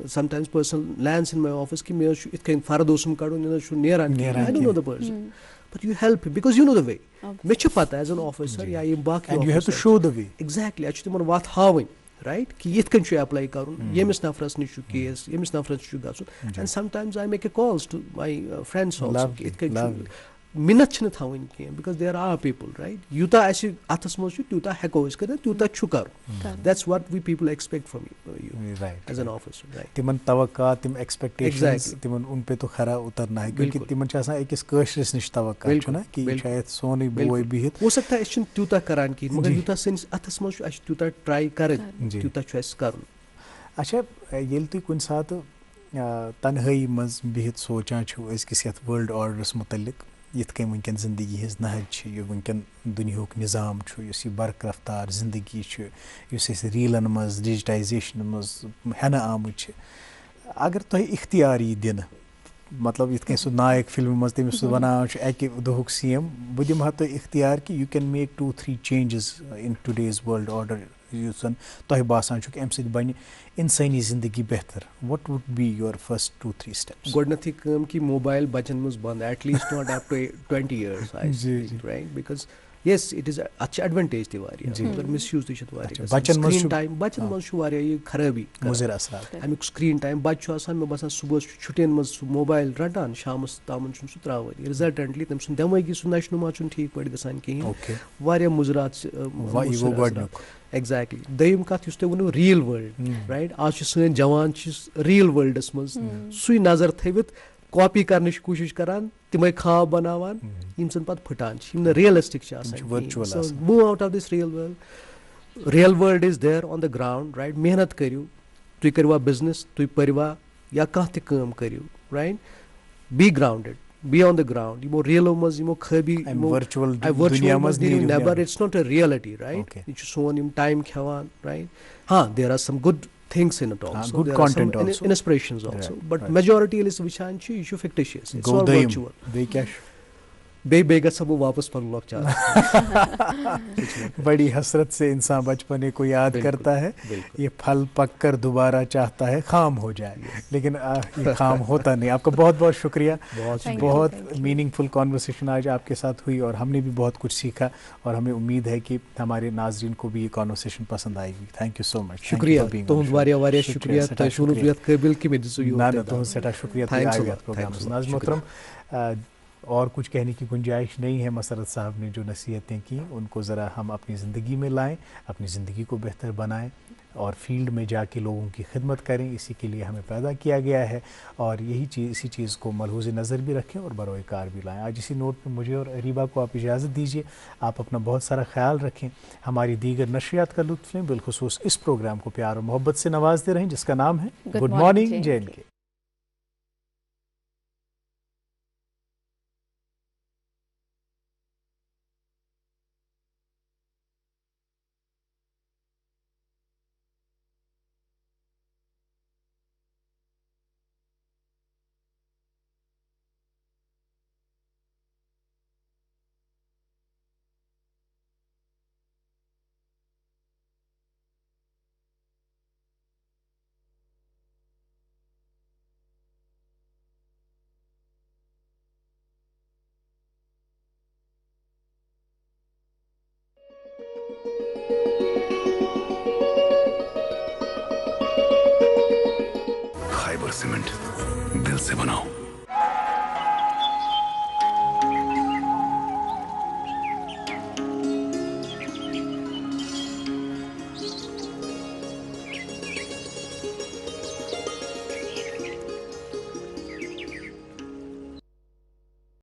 sometimes personal lands in my office कि मे इत फर्द कड़न नेरान, I don't know the person, but you help him because you know the way. Me ch pata as an officer ya ye baki, and you have to show the way. Exactly, ach timon wat hawin, right? Ki yit kan chu apply karun, yemis nafras ni chu case, yemis nafras chu gasun, and sometimes I make a calls to my friends also ki it kan chu minute chne thawin ki, because there are people, right? Yuta as athas mos chu tuta heko is kada tuta chu kar. That's what we people expect from you, right, as an officer, right? तिमन तवक्का, तिम expectations, तिमन उन पे तो खरा उतरना है, क्योंकि तिमन चाहता है किस कशरिस निश तवक्का है ना कि शायद सोनी बोई बिहित हो सकता है इशन तुता करान की, मगर युता सिंस अथस मस अश तुता ट्राई कर, तुता चॉइस करन। अच्छा येल तु कुन साथ तन्हाई मज बिहित सोचान छु किस यथ वर्ल्ड ऑर्डर्स मुतल्लिक, यथ कम वनकन जिंदगी हज नहज यह वनकन दुनियाक निज़ाम यह बरक रफ्तार जिंदगी इस रीलन मज डिजिटाइजेशन मज हेन आमुत, अगर तुम इख्तियार यी दिन, मतलब यथ सह नायक फिल्म मज तमिस वनान अकि दुहुक सीएम, बह दिमहा तुम इख्तियार कि you can make 2-3 changes in today's world order, युसन तुह बासान कि अमि सत बन इंसानी जिंदगी बेहतर, what would be your first 2-3 steps? गोडनथी कम कि मोबाइल बचन मज बंद, at least not up to 20 years, राइट? बिकॉज yes it is अच्छा एडवांटेज ति वारिया, पर मिसयूज ति छत वारिया, स्क्रीन टाइम बचन मज छु वारिया ये खराबी मुजर असरात अमिक स्क्रीन टाइम बच छु आसान मे बसान सुबह छुटेन मज मोबाइल रटान, शामस तामन छु त्रावन, रिजल्टेंटली तम सुन दमगी सु नशनुमा छु ठीक पड़ गसान कहीं, वारिया मुजरात वो गडनुक। एग्जैक्टली दयम कथ युस तुम वो रियल वर्ल्ड, राइट? आज सन जवान रियल वर्ल्डस मज सुई नजर थवित कॉपी करने की कोशिश करान, तिम खाब बनावान यम सन पत फटान, realistic move out of this real world is there on the ground, right? मेहनत करियो, तुम करवा बिजनेस, तुम परवा या कह तम करियो, right? Be grounded, be on the ground, यमो रियलो मज यमो खबी वर्चुअल दुनिया मज नेबर, it's not a reality, right? यह सोन यम टाइम खेवान, राइट? हाँ, there are some good things in it also. good There content are some also. inspirations also. Right, But right. majority is वुचान ची ये fictitious. It's all Goldayim, virtual. they क्या बेगा सब वापस पर लोग चाह बड़ी हसरत से इंसान बचपने को याद करता है, ये फल पक कर दोबारा चाहता है खाम हो जाए, लेकिन ये खाम होता नहीं। आपका बहुत बहुत शुक्रिया, बहुत मीनिंगफुल कॉन्वर्सेशन आज आपके साथ हुई और हमने भी बहुत कुछ सीखा और हमें उम्मीद है कि हमारे नाजरीन को भी ये कॉन्वर्सेशन पसंद आएगी। Thank you so much. शुक्रिया तुम वारिया शुक्रिया तशुनु बियत काबिल की मेदिसु यो ना तुम सेटा शुक्रिया प्रोग्राम नाज़ मोहतरम। और कुछ कहने की गुंजाइश नहीं है। मसरत साहब ने जो नसीहतें की उनको ज़रा हम अपनी ज़िंदगी में लाएं, अपनी ज़िंदगी को बेहतर बनाएं और फील्ड में जाके लोगों की खिदमत करें। इसी के लिए हमें पैदा किया गया है और यही चीज़, इसी चीज़ को मलहूज़ नज़र भी रखें और बरोए कार भी लाएं। आज इसी नोट पर मुझे और अरीबा को आप इजाज़त दीजिए। आप अपना बहुत सारा ख्याल रखें, हमारी दीगर नशरियात का लुत्फ़ लें, बिलखुसूस इस प्रोग्राम को प्यार और मोहब्बत से नवाजते रहें जिसका नाम है good morning JNK। Khyber cement दिल से बनाओ।